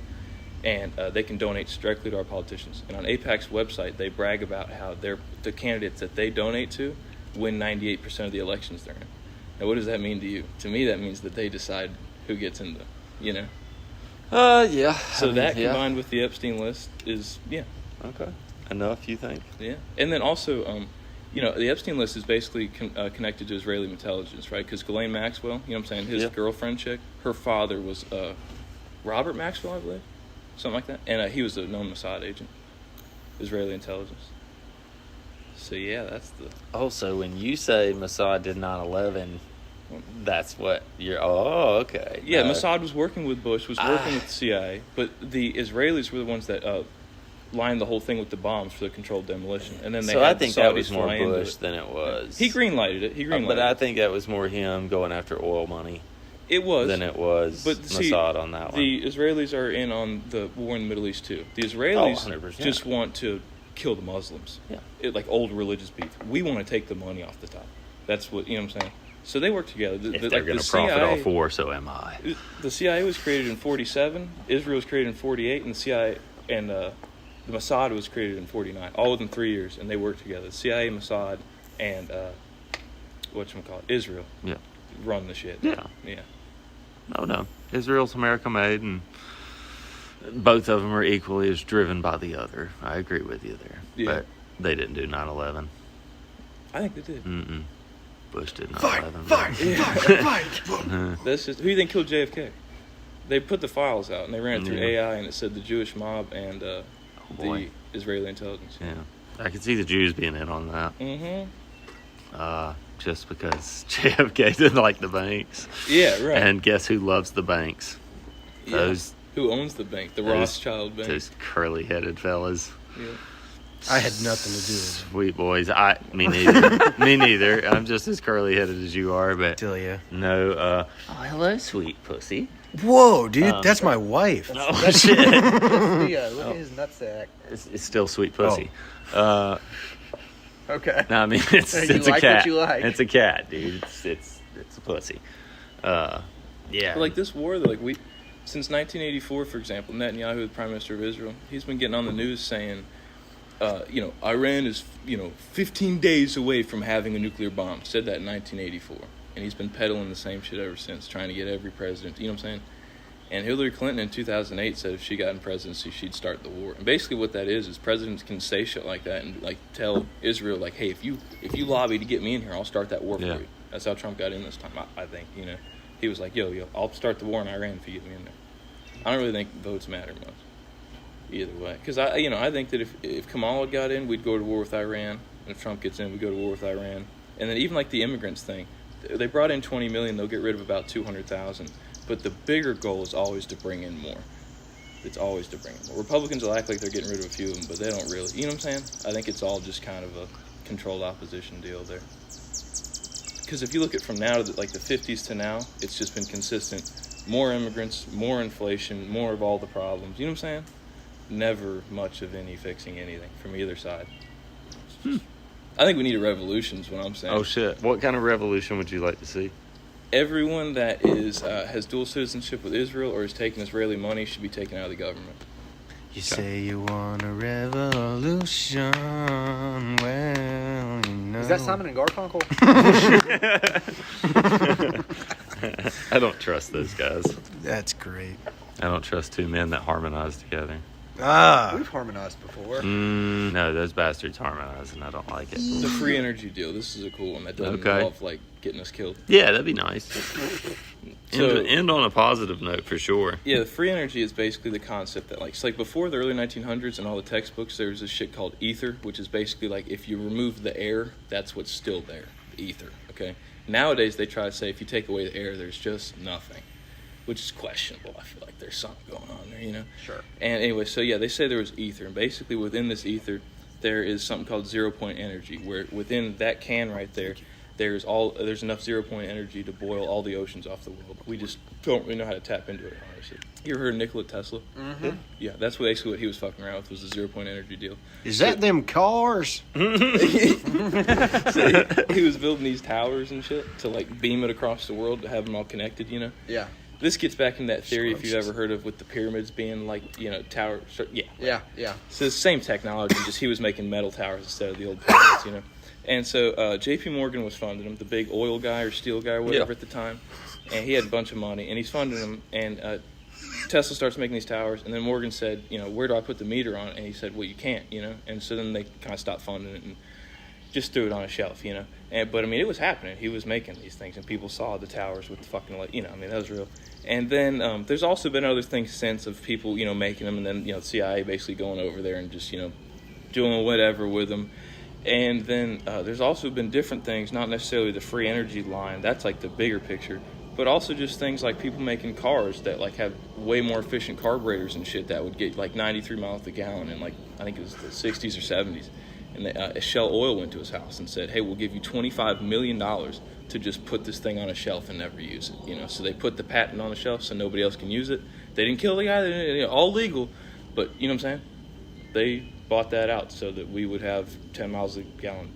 And they can donate directly to our politicians. And on AIPAC's website, they brag about how the candidates that they donate to win 98% of the elections they're in. Now, what does that mean to you? To me, that means that they decide who gets in the. Yeah. So that combined with the Epstein list is, Okay. Enough, you think? yeah. And then also, the Epstein list is basically connected to Israeli intelligence, right? Because Ghislaine Maxwell, you know what I'm saying, his Yeah. girlfriend chick, her father was Robert Maxwell, I believe, something like that. And he was a known Mossad agent, Israeli intelligence. So, yeah, that's the... Oh, so when you say Mossad did 9/11, that's what you're... Oh, okay. Yeah, Mossad was working with Bush, was working with the CIA, but the Israelis were the ones that lined the whole thing with the bombs for the controlled demolition. And then they So had I think the that Saudis was more fly into Bush it. than it was. He green-lighted it. But I think that was more him going after oil money it was. than it was But see, Mossad on that one. The Israelis are in on the war in the Middle East too. The Israelis 100%. just want to kill the Muslims. Yeah. Like old religious beef. We want to take the money off the top. That's what, you know what I'm saying? So they work together. If they're going to profit off war, so am I. The CIA was created in 47, Israel was created in 48, and the CIA and the Mossad was created in 49, all within 3 years, and they work together. The CIA, Mossad, and Israel run the shit. Yeah. Yeah. No. Israel's America made, and both of them are equally as driven by the other. I agree with you there. Yeah. But they didn't do 9/11. I think they did. Mm-mm. Bush did 9/11. Fight! That's just, who do you think killed JFK? They put the files out, and they ran it through AI, and it said the Jewish mob and the Israeli intelligence. Yeah. I could see the Jews being in on that. Mm-hmm. Just because JFK didn't like the banks. Yeah, right. And guess who loves the banks? Those. Who owns the bank? The Rothschild Bank. Those curly-headed fellas. Yeah. I had nothing to do with it. Sweet boys. Me neither. Me neither. I'm just as curly-headed as you are, but Tell ya. no. Hello, sweet pussy. Whoa, dude, that's my wife. Oh, shit. Theo, look at his nutsack. It's still sweet pussy. Okay. No, I mean it's You a like cat. what you like. It's a cat, dude. It's a pussy. Yeah. But like this war, though, since 1984, for example, Netanyahu, the Prime Minister of Israel, he's been getting on the news saying, Iran is, 15 days away from having a nuclear bomb. Said that in 1984. And he's been peddling the same shit ever since, trying to get every president, you know what I'm saying? And Hillary Clinton in 2008 said if she got in presidency, she'd start the war. And basically what that is presidents can say shit like that and like tell Israel, like, hey, if you lobby to get me in here, I'll start that war for you. That's how Trump got in this time, I think, He was like, yo, I'll start the war in Iran if you get me in there. I don't really think votes matter much either way. Because, I think that if Kamala got in, we'd go to war with Iran. And if Trump gets in, we'd go to war with Iran. And then even like the immigrants thing, they brought in 20 million, they'll get rid of about 200,000. But the bigger goal is always to bring in more. It's always to bring in more. Republicans will act like they're getting rid of a few of them, but they don't really. You know what I'm saying? I think it's all just kind of a controlled opposition deal there. Because if you look at from now to like the 50s to now, it's just been consistent. More immigrants, more inflation, more of all the problems. You know what I'm saying? Never much of any fixing anything from either side. I think we need a revolution is what I'm saying. Oh, shit. What kind of revolution would you like to see? Everyone that is has dual citizenship with Israel or is taking Israeli money should be taken out of the government. You say you want a revolution, well, Is that Simon and Garfunkel? I don't trust those guys. That's great. I don't trust two men that harmonize together. We've harmonized before. No, those bastards harmonize, and I don't like it. The free energy deal. This is a cool one that doesn't involve like getting us killed. Yeah, that'd be nice. So, end on a positive note for sure. Yeah, the free energy is basically the concept that it's like before the early 1900s and all the textbooks, there was this shit called ether, which is basically like if you remove the air, that's what's still there, the ether. Okay. Nowadays they try to say if you take away the air, there's just nothing, which is questionable. I feel like there's something going on there, Sure. And anyway, so yeah, they say there was ether, and basically within this ether, there is something called 0-point energy, where within that can right there, there's enough 0-point energy to boil all the oceans off the world. We just don't really know how to tap into it, honestly. You ever heard of Nikola Tesla? Mm-hmm. Yeah, that's basically what he was fucking around with, was the 0-point energy deal. Is that them cars? So he was building these towers and shit to like beam it across the world to have them all connected, Yeah. This gets back into that theory, if you've ever heard of, with the pyramids being like, towers. Yeah. So the same technology, just he was making metal towers instead of the old pyramids, And so J.P. Morgan was funding him, the big oil guy or steel guy or whatever at the time. And he had a bunch of money, and he's funding him. And Tesla starts making these towers, and then Morgan said, where do I put the meter on it? And he said, well, you can't, And so then they kind of stopped funding it and just threw it on a shelf, But, it was happening. He was making these things, and people saw the towers with the fucking, that was real. And then there's also been other things since of people, making them, and then, the CIA basically going over there and just, doing whatever with them. And then there's also been different things, not necessarily the free energy line. That's like the bigger picture. But also just things like people making cars that like have way more efficient carburetors and shit that would get like 93 miles a gallon in like, I think it was the 60s or 70s. And Shell Oil went to his house and said, hey, we'll give you $25 million to just put this thing on a shelf and never use it. So they put the patent on the shelf so nobody else can use it. They didn't kill the guy. All legal. But you know what I'm saying? They bought that out so that we would have 10 miles a gallon,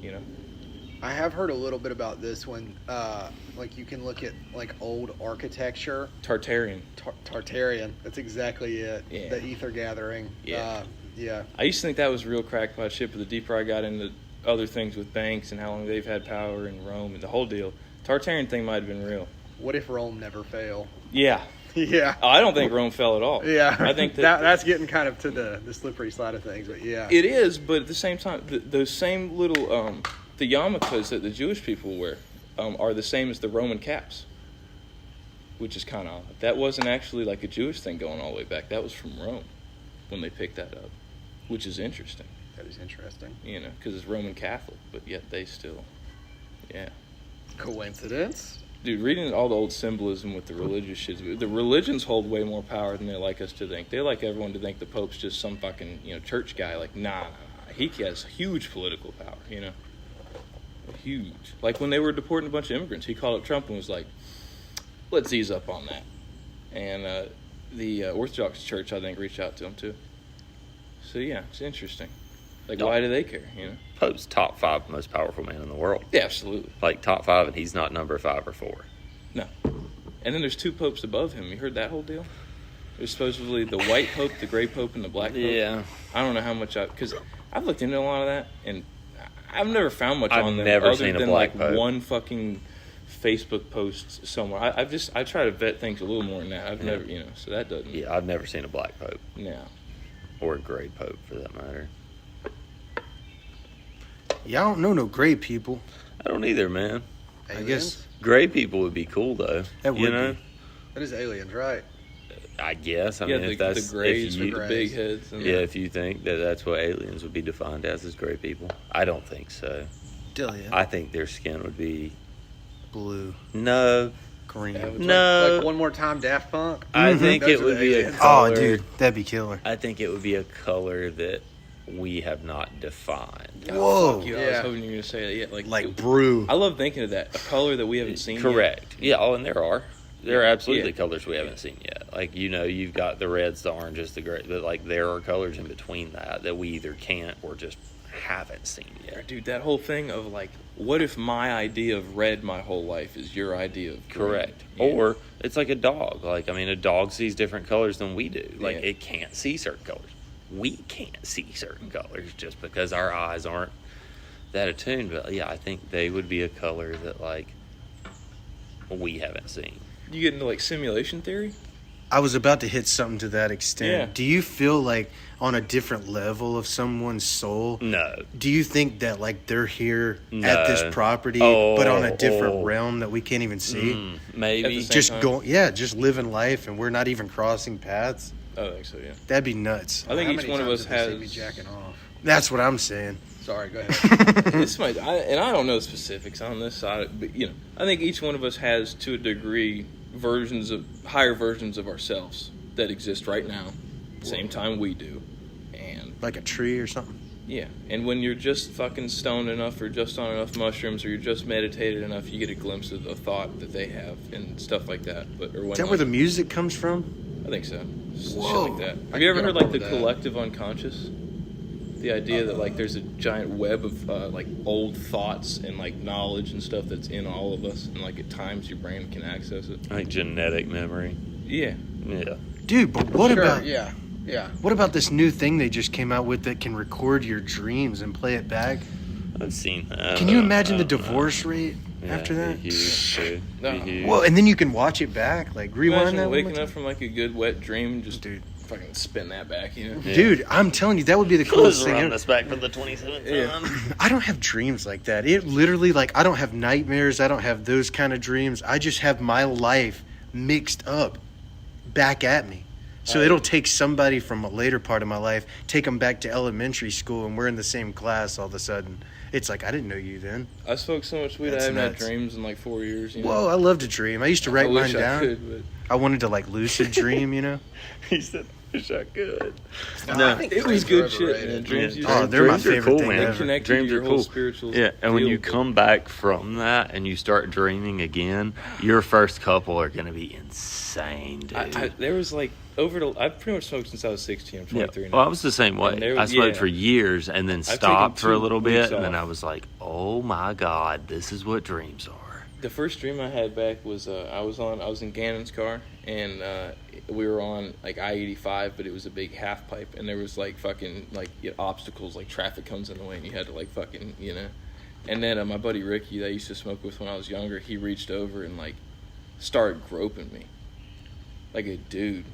I have heard a little bit about this when, like, you can look at, like, old architecture. Tartarian. Tartarian. That's exactly it. Yeah. The ether gathering. Yeah. Yeah. I used to think that was real crackpot shit, but the deeper I got into other things with banks and how long they've had power in Rome and the whole deal, Tartarian thing might have been real. What if Rome never fell? Yeah. Yeah. I don't think Rome fell at all. Yeah. I think that's getting kind of to the slippery side of things, but yeah. It is, but at the same time, those same little the yarmulkes that the Jewish people wear are the same as the Roman caps, which is kind of odd. That wasn't actually like a Jewish thing going all the way back. That was from Rome when they picked that up, which is interesting. That is interesting. You know, because it's Roman Catholic, but yet they still, yeah. Coincidence? Dude, reading all the old symbolism with the religious shit, the religions hold way more power than they like us to think. They like everyone to think the Pope's just some fucking, church guy. Like, nah. He has huge political power, Huge. Like when they were deporting a bunch of immigrants, he called up Trump and was like, let's ease up on that. And the Orthodox Church, I think, reached out to him too. So, yeah, it's interesting. Like, why do they care, Pope's top 5 most powerful man in the world. Yeah, absolutely. Like, top 5, and he's not number 5 or 4. No. And then there's 2 popes above him. You heard that whole deal? There's supposedly the white pope, the gray pope, and the black pope. Yeah. I don't know how much because I've looked into a lot of that, and I've never found much I've on them never other seen a than black like pope. one fucking Facebook post somewhere. I try to vet things a little more than that. I've never, so that doesn't. Yeah, I've never seen a black pope. No. Or a gray pope, for that matter. Yeah, I don't know no gray people. I don't either, man. I guess Gray people would be cool, though. That would be. That is aliens, right? I guess. I Yeah, mean, the if that's grays if with you, the big heads. And if you think that that's what aliens would be defined as gray people, I don't think so. still, yeah. I think their skin would be Blue, no. green. Yeah, No. Like one more time, Daft Punk. I think Those it are would the be a aliens. color. Oh, dude, that'd be killer. I think it would be a color that we have not defined. Whoa. Fuck you, I was Yeah. hoping you were gonna say that. Yeah, Like brew. I love thinking of that. A color that we haven't seen yet. Correct. Yeah. Oh, and there are. There are absolutely Yeah. colors we haven't seen yet. Like, you've got the reds, the oranges, the gray, but like there are colors in between that we either can't or just haven't seen yet. Dude, that whole thing of like, what if my idea of red my whole life is your idea of green? Correct. Yeah. Or it's like a dog. Like, I mean, a dog sees different colors than we do. Like, Yeah. it can't see certain colors. We can't see certain colors just because our eyes aren't that attuned. But yeah, I think they would be a color that like we haven't seen. You get into like simulation theory? I was about to hit something to that extent. Yeah. Do you feel like on a different level of someone's soul? No. Do you think that like they're here No. at this property, but on a different realm that we can't even see? Maybe. At the same Just time? going, just living life, and we're not even crossing paths. I think so, yeah. That'd be nuts. I think How each many one of times us have they seen me has. jacking off. That's what I'm saying. Sorry, go ahead. This might, and I don't know the specifics on this side, but I think each one of us has, to a degree, higher versions of ourselves that exist right now, same time we do, and Like a tree or something. yeah, and when you're just fucking stoned enough, or just on enough mushrooms, or you're just meditated enough, you get a glimpse of the thought that they have and stuff like that. But or when Is that where the music comes from? I think so, shit Whoa. like that. I Have you ever can heard get like on the board with that. collective unconscious? The idea that like there's a giant web of like old thoughts and like knowledge and stuff that's in all of us, and like at times your brain can access it. Like genetic memory. Yeah, Yeah. Dude, but what Sure, about yeah. what about this new thing they just came out with that can record your dreams and play it back? I've seen that. Can you imagine the I don't know. divorce rate Yeah, after that? it'd be huge, too. It'd be No. huge. Well, and then you can watch it back, like rewind imagine that. one waking more up from like a good wet dream, and just Dude. fucking spin that back, Yeah. Dude, I'm telling you, that would be the coolest Let's thing run ever. this back for the 27th Yeah. time. I don't have dreams like that. It literally, like, I don't have nightmares. I don't have those kind of dreams. I just have my life mixed up back at me. So it'll take somebody from a later part of my life, take them back to elementary school, and we're in the same class all of a sudden. It's like, I didn't know you then. I smoked so much weed That's I haven't nuts. had dreams in like 4 years. You know? Whoa, I love to dream. I used to write I wish mine I down. could, but I wanted to, like, lucid dream, you know? He said, wish I could. I think It was dreams are good shit, overrated. man. Dreams, Yeah. Oh, they're my Dreams are favorite cool, thing man. they ever. connect Dreams you to your are whole cool. spiritual. Yeah, and when deal. you come back from that and you start dreaming again, your first couple are going to be insane, dude. there was like I've pretty much smoked since I was 16. I'm Yeah. 23 now. Well, I was the same way. And there I was- smoked yeah. for years and then taken stopped for a 2 little weeks bit, and then off. I was like, "Oh my God, this is what dreams are." The first dream I had back was I was in Gannon's car, and we were on like I-85, but it was a big half pipe, and there was like fucking like obstacles, like traffic comes in the way, and you had to like fucking And then my buddy Ricky that I used to smoke with when I was younger, he reached over and like started groping me, like a dude.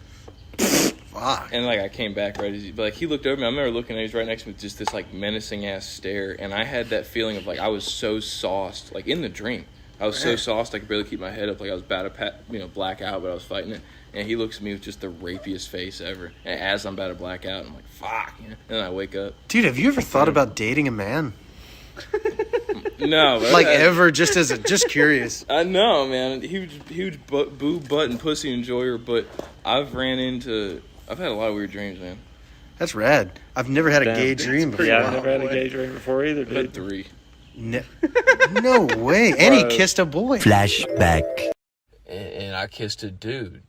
Fuck. And like I came back right as he looked over me. I remember looking at him, he was right next to me with just this like menacing ass stare, and I had that feeling of like I was so sauced, like in the dream. I was so sauced I could barely keep my head up, like I was about to black out, but I was fighting it. And he looks at me with just the rapiest face ever. And as I'm about to black out, I'm like, fuck, And then I wake up. Dude, have you ever thought about dating a man? No, but Like ever, just curious. I know, man. Huge boo butt and pussy enjoyer, but I've had a lot of weird dreams, man. That's rad. I've never had a Damn. gay dream before. Yeah, I've never had a gay dream before either, I've had dude. 3. No way. And he Bro. kissed a boy. Flashback. And I kissed a dude.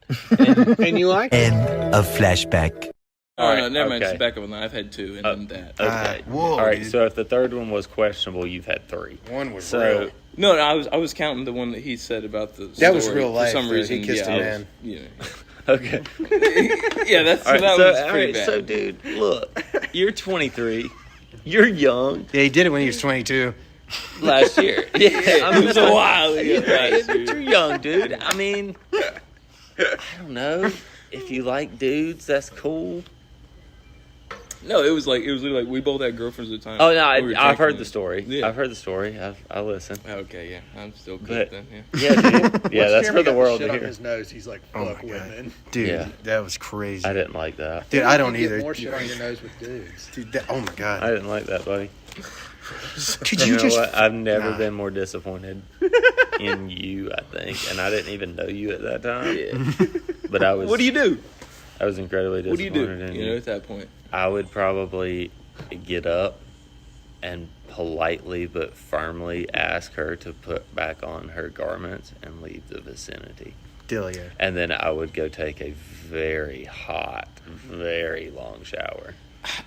And you like it? End of flashback. Oh, All no, right, never mind. okay. It's back up on that. I've had 2, and then that. Okay. Whoa, All right. dude. So if the third one was questionable, you've had 3. One was So real. No, I was counting the one that he said about the That was story. real life, For some though. reason, He kissed yeah, a I was- man. yeah. okay. Yeah, that All right. was So pretty bad. so dude, look, you're 23. You're young. Yeah, he did it when he was 22. Last year. Yeah, It was a while ago. Yeah, last but year. you're young, dude. I mean, I don't know. If you like dudes, that's cool. No, it was literally like we both had girlfriends at the time. Oh no, We were I've heard drinking. the story. Yeah. I've heard the story. I listened. Okay, yeah, I'm still good But then. Yeah. yeah, dude. Yeah, Once that's Jeremy for the got world shit to on hear. his nose, he's like, Oh fuck my God. women. Dude, Yeah. that was crazy. I didn't like that. Dude, I don't You get either. more shit on your nose with dudes. Dude, oh my I God. didn't like that, buddy. Could You you know just. what? I've never Nah. been more disappointed in you, I think, and I didn't even know you at that time. Yeah. But I was. What do you do? I was incredibly What do you disappointed do? in You know, at that point. I would probably get up and politely but firmly ask her to put back on her garments and leave the vicinity. Delia. And then I would go take a very hot, very long shower.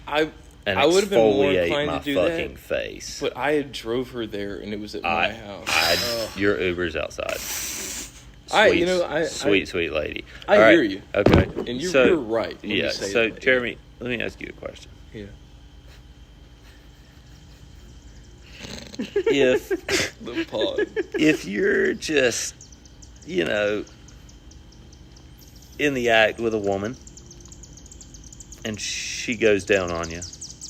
I And would have been more exfoliate inclined my to do fucking that, face. but I had drove her there, and it was at my house. Your Uber's outside. Sweet lady. I All right, hear you. Okay. And you're, So- you're right. Let me Yeah. say So, that. Jeremy, let me ask you a question. Yeah. If The pod. if you're just, you know, in the act with a woman and she goes down on you,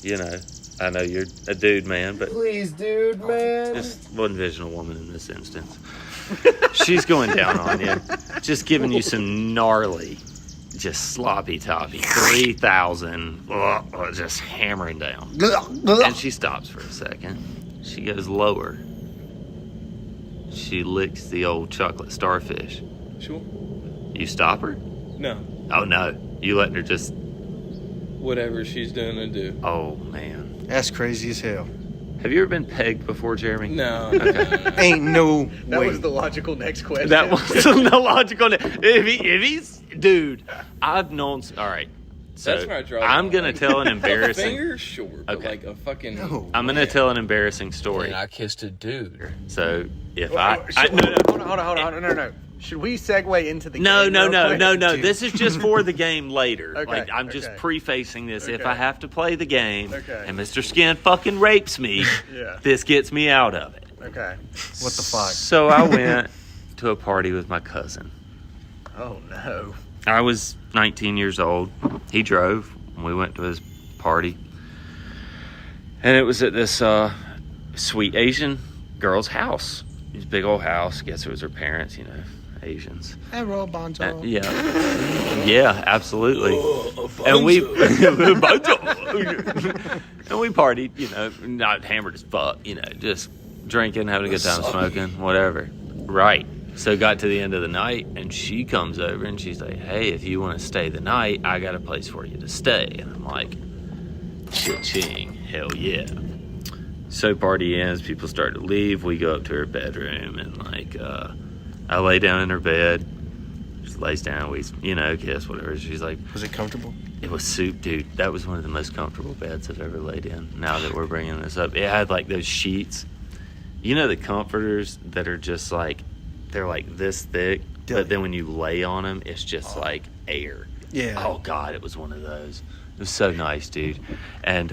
you know, I know you're a dude, man, but Please, dude, man. just one envision a woman in this instance. She's going down on you, just giving you some gnarly, just sloppy toppy, 3,000, just hammering down. And she stops for a second. She goes lower. She licks the old chocolate starfish. Sure. You stop her? No. Oh no, you letting her just. Whatever she's doing to do. Oh man, That's crazy as hell. have you ever been pegged before, Jeremy? No. Ain't no That way. was the logical next question. That was the logical. If he's dude, I've known. All right, so That's where I draw the I'm line. gonna tell an A embarrassing. finger, sure, but Okay. like a fucking. No. I'm gonna tell an embarrassing story. And I kissed a dude. So if Hold I on, no, hold on. No. Should we segue into the no, game? no, real no, quick? no, no. Dude. This is just for the game later. Okay, Like I'm just okay. prefacing this. If Okay. I have to play the game Okay. and Mr. Skin fucking rapes me, Yeah. this gets me out of it. Okay. What the fuck? So I went to a party with my cousin. Oh no. I was 19 years old. He drove. And we went to his party. And it was at this sweet Asian girl's house. This big old house. Guess it was her parents, you know, Asians. Hey, roll Bonzo. Yeah. Yeah, absolutely. And we and we partied, you know, not hammered as fuck, you know, just drinking, having a good time, smoking, whatever. Right. So got to the end of the night, and she comes over and she's like, hey, if you want to stay the night, I got a place for you to stay. And I'm like, cha-ching, hell yeah. So party ends, people start to leave. We go up to her bedroom, and like, I lay down in her bed. She lays down, we, kiss, whatever. She's like, Was it comfortable? it was soup, dude. That was one of the most comfortable beds I've ever laid in. Now that we're bringing this up, it had like those sheets. You know the comforters that are just like, they're like this thick, but then when you lay on them, it's just like air. Yeah. Oh God, it was one of those. It was so nice, dude. And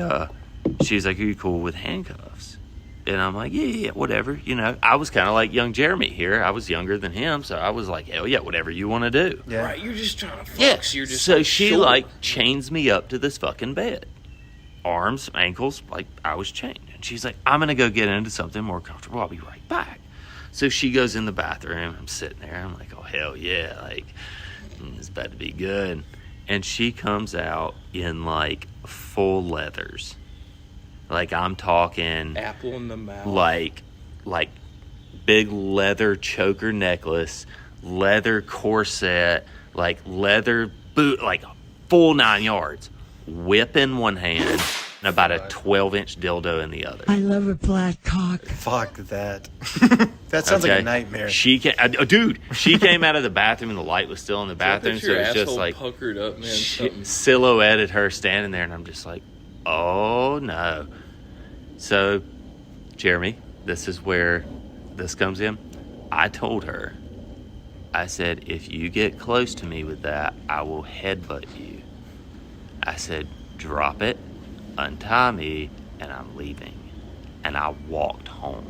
she's like, "Are you cool with handcuffs?" And I'm like, "Yeah, whatever." I was kind of like young Jeremy here. I was younger than him, so I was like, "Hell yeah, whatever you want to do." Yeah. Right, you're just trying to fuck. Yeah. So you're just So like, she sure. like chains me up to this fucking bed, arms, ankles, like I was chained. And she's like, "I'm gonna go get into something more comfortable. I'll be right back." So she goes in the bathroom. I'm sitting there. I'm like, "Oh hell yeah! Like it's about to be good." And she comes out in like full leathers. Like I'm talking apple in the mouth. like big leather choker necklace, leather corset, like leather boot, like full 9 yards. Whip in one hand and about a 12-inch dildo in the other. I love a black cock. Fuck that. That sounds like a nightmare. She came out of the bathroom and the light was still in the bathroom, so it's just like puckered up, man. Something. silhouetted her standing there, and I'm just like, oh no. So, Jeremy, this is where this comes in. I told her, I said, if you get close to me with that, I will headbutt you. I said, drop it, untie me, and I'm leaving. And I walked home.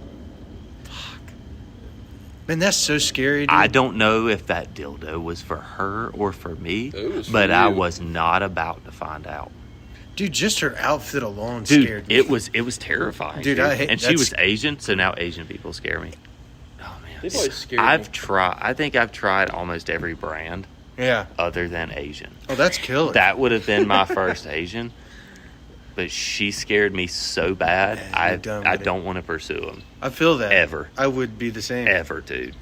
Man, that's so scary, dude. I don't know if that dildo was for her or for me, It was for but I you. was not about to find out. Dude, just her outfit alone Dude, scared me. it was terrifying. Dude, I hate- and she that's- was Asian, so now Asian people scare me. Oh man, They've always scared I think I've tried almost every brand Yeah. other than Asian. Oh, that's killer. That would have been my first Asian, but she scared me so bad. Yeah, you're done I with it. don't want to pursue them I feel that. ever. I would be the same. ever, dude.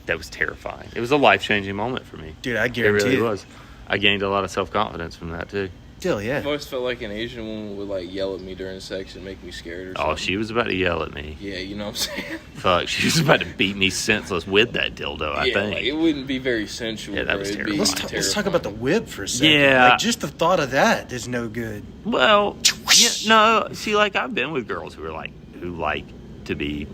That was terrifying. It was a life-changing moment for me. Dude, I It guarantee really was. I gained a lot of self-confidence from that too. Still, yeah. I've always felt like an Asian woman would like yell at me during sex and make me scared or something. Oh, she was about to yell at me. Yeah, you know what I'm saying? Fuck, she was about to beat me senseless with that dildo, I yeah, think. like, it wouldn't be very sensual. Yeah, that bro. was It'd be terrifying. Let's talk about the whip for a second. Yeah. Like, just the thought of that is no good. Well, yeah, no, see, like, I've been with girls who like to be,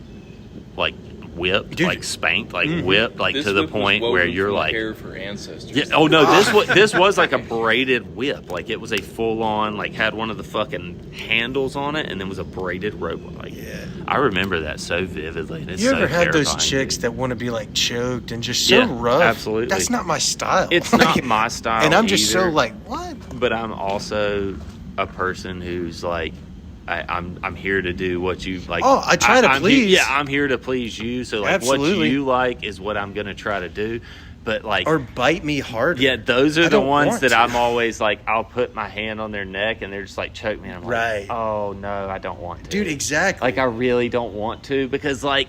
like, whipped, Dude. like, spanked, like, whipped, like, This to the whip was point woven where from you're the like... hair for ancestors. Yeah, oh, no, this was like a braided whip. Like, it was a full-on, like, had one of the fucking handles on it, and then was a braided rope. Like, Yeah. I remember that so vividly. And it's You so ever had those terrifying, chicks dude. that want to be like choked and just so Yeah, rough? absolutely. That's not my style. It's not my style And I'm just so either. like, what? But I'm also a person who's like, I'm here to do what you like. Oh, I try to I'm please. I'm here to please you. So like, Absolutely. what you like is what I'm gonna try to do. But like, Or bite me harder. yeah, those are I the don't ones want that to. I'm always like, I'll put my hand on their neck and they're just like choke me. And I'm like, Right. oh no, I don't want to, Dude, exactly. Like, I really don't want to because like,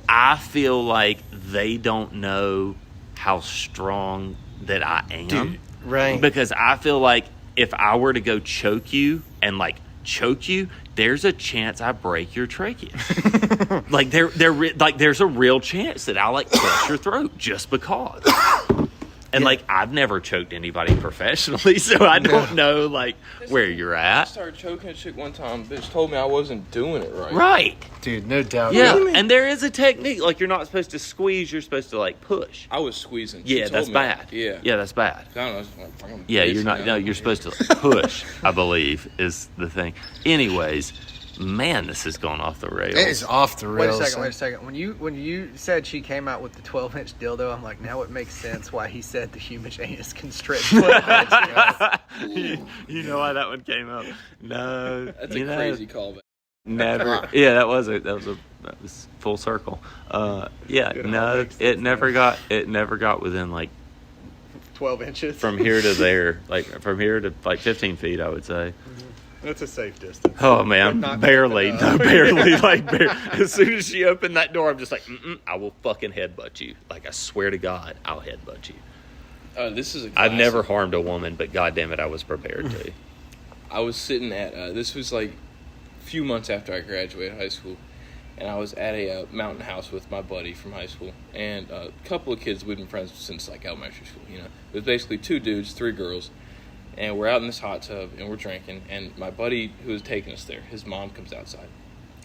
I feel like they don't know how strong that I am. Dude, right. Because I feel like if I were to go choke you and like choke you, there's a chance I break your trachea. Like there's a real chance that I'll like crush your throat just because. And Yeah. like I've never choked anybody professionally, so I don't know like where you're I at. started choking a chick one time. Bitch told me I wasn't doing it right. Right. Dude, no doubt. Yeah. Really? And there is a technique. Like you're not supposed to squeeze, you're supposed to like push. I was squeezing. She Yeah, told that's me. bad. Yeah. Yeah, that's bad. I don't know, it's like, fucking Yeah, bitch, you're not. you No, know? you're supposed to push. I believe is the thing. Anyways, man, this has gone off the rails. It is off the Wait rails. a second. When you said she came out with the 12-inch dildo, I'm like, now it makes sense why he said the human anus can stretch 12 inches. You know why that one came up? No, That's you a know, crazy callback. Never. Yeah, that was full circle. Yeah, no, it never got within like 12 inches. from here to there, like from here to like 15 feet, I would say. That's a safe distance. Oh man, Not barely, keeping up. no, barely. Like, as soon as she opened that door, I'm just like, I will fucking headbutt you. Like, I swear to God, I'll headbutt you. This is a I've classic. never harmed a woman, but goddamn it, I was prepared to. I was sitting at this was like a few months after I graduated high school, and I was at a mountain house with my buddy from high school and a couple of kids we'd been friends with since like elementary school. You know, it was basically 2 dudes, 3 girls, and we're out in this hot tub and we're drinking. And my buddy who was taking us there, his mom comes outside,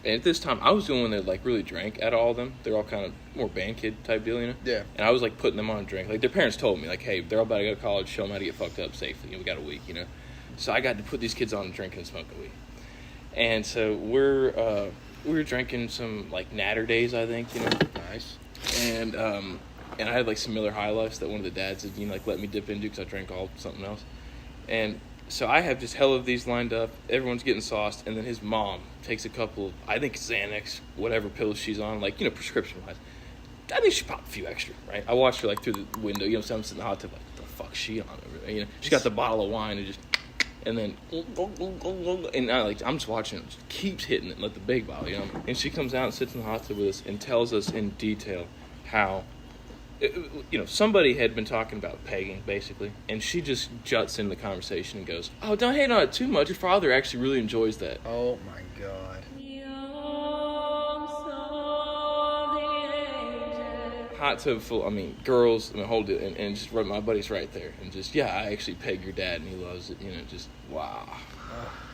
and at this time I was the one that like really drank out of all of them. They're all kind of more band kid type deal, you know. Yeah. And I was like putting them on a drink. Like their parents told me like, hey, they're all about to go to college. Show them how to get fucked up safely. And we got a week, you know. So I got to put these kids on a drink and smoke a weed. And so we were drinking some like Natter Days, I think, you know. Nice. And I had like some Miller High Lifes that one of the dads had, you know, like let me dip into because I drank all something else. And so I have just hell of these lined up. Everyone's getting sauced, and then his mom takes a couple of, I think Xanax, whatever pills she's on, like, you know, prescription wise. I think she popped a few extra, right? I watched her like through the window, you know, so I'm sitting in the hot tub like, what the fuck's she on over there? You know, she got the bottle of wine and just. And then, and I'm just watching it. She keeps hitting it, like the big bottle, you know. And she comes out and sits in the hot tub with us and tells us in detail how, you know, somebody had been talking about pegging, basically. And she just juts in the conversation and goes, oh, don't hate on it too much. Your father actually really enjoys that. Oh my God. Hot tub full, I mean, girls, I mean, hold it, and just my buddy's right there. And just, yeah, I actually peg your dad, and he loves it, you know, just, wow.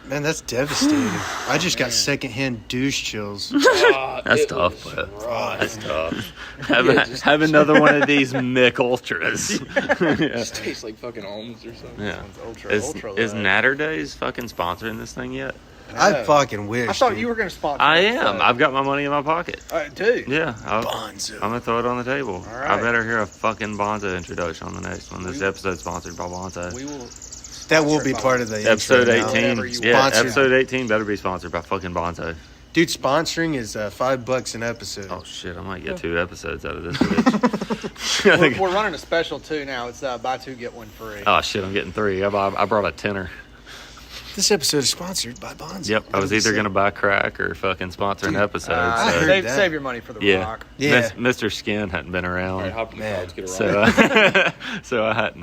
Man, that's devastating. I just got secondhand douche chills. That's tough, but that's tough. Have another one of these Mick Ultras. It just tastes like fucking almonds or something. Yeah. Ultra Is low. Natter Days fucking sponsoring this thing yet? I fucking wish. I thought dude. you were going to sponsor. I it, am. so- I've got my money in my pocket. dude. Yeah. I'm Bonzo. going to throw it on the table. All right. I better hear a fucking Bonzo introduction on the next one. This episode's sponsored by Bonzo. We will. That will be part of the Episode intro now. 18. Whatever you Yeah, want. episode 18 better be sponsored by fucking Bonzo. Dude, sponsoring is $5 an episode. Oh, shit. I might get 2 episodes out of this bitch. I think- We're running a special too now. It's buy 2 get 1 free. Oh, shit. I'm getting 3. I brought a tenner. This episode is sponsored by Bonzo. Yep. I was either going to buy crack or fucking sponsor an episode. I So. heard that. Save your money for the Yeah. rock. Yeah. Mr. Skin hadn't been around. All right, hop in the Man. car, let's get a ride. So I hadn't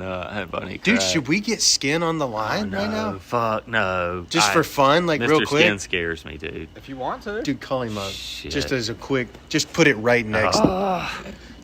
bought any Dude, crack. should we get Skin on the line No, right now? fuck no. Just for fun, like Mr. real quick? Skin scares me, dude. If you want to. Dude, call him up. Shit. Just as a quick, just put it right next.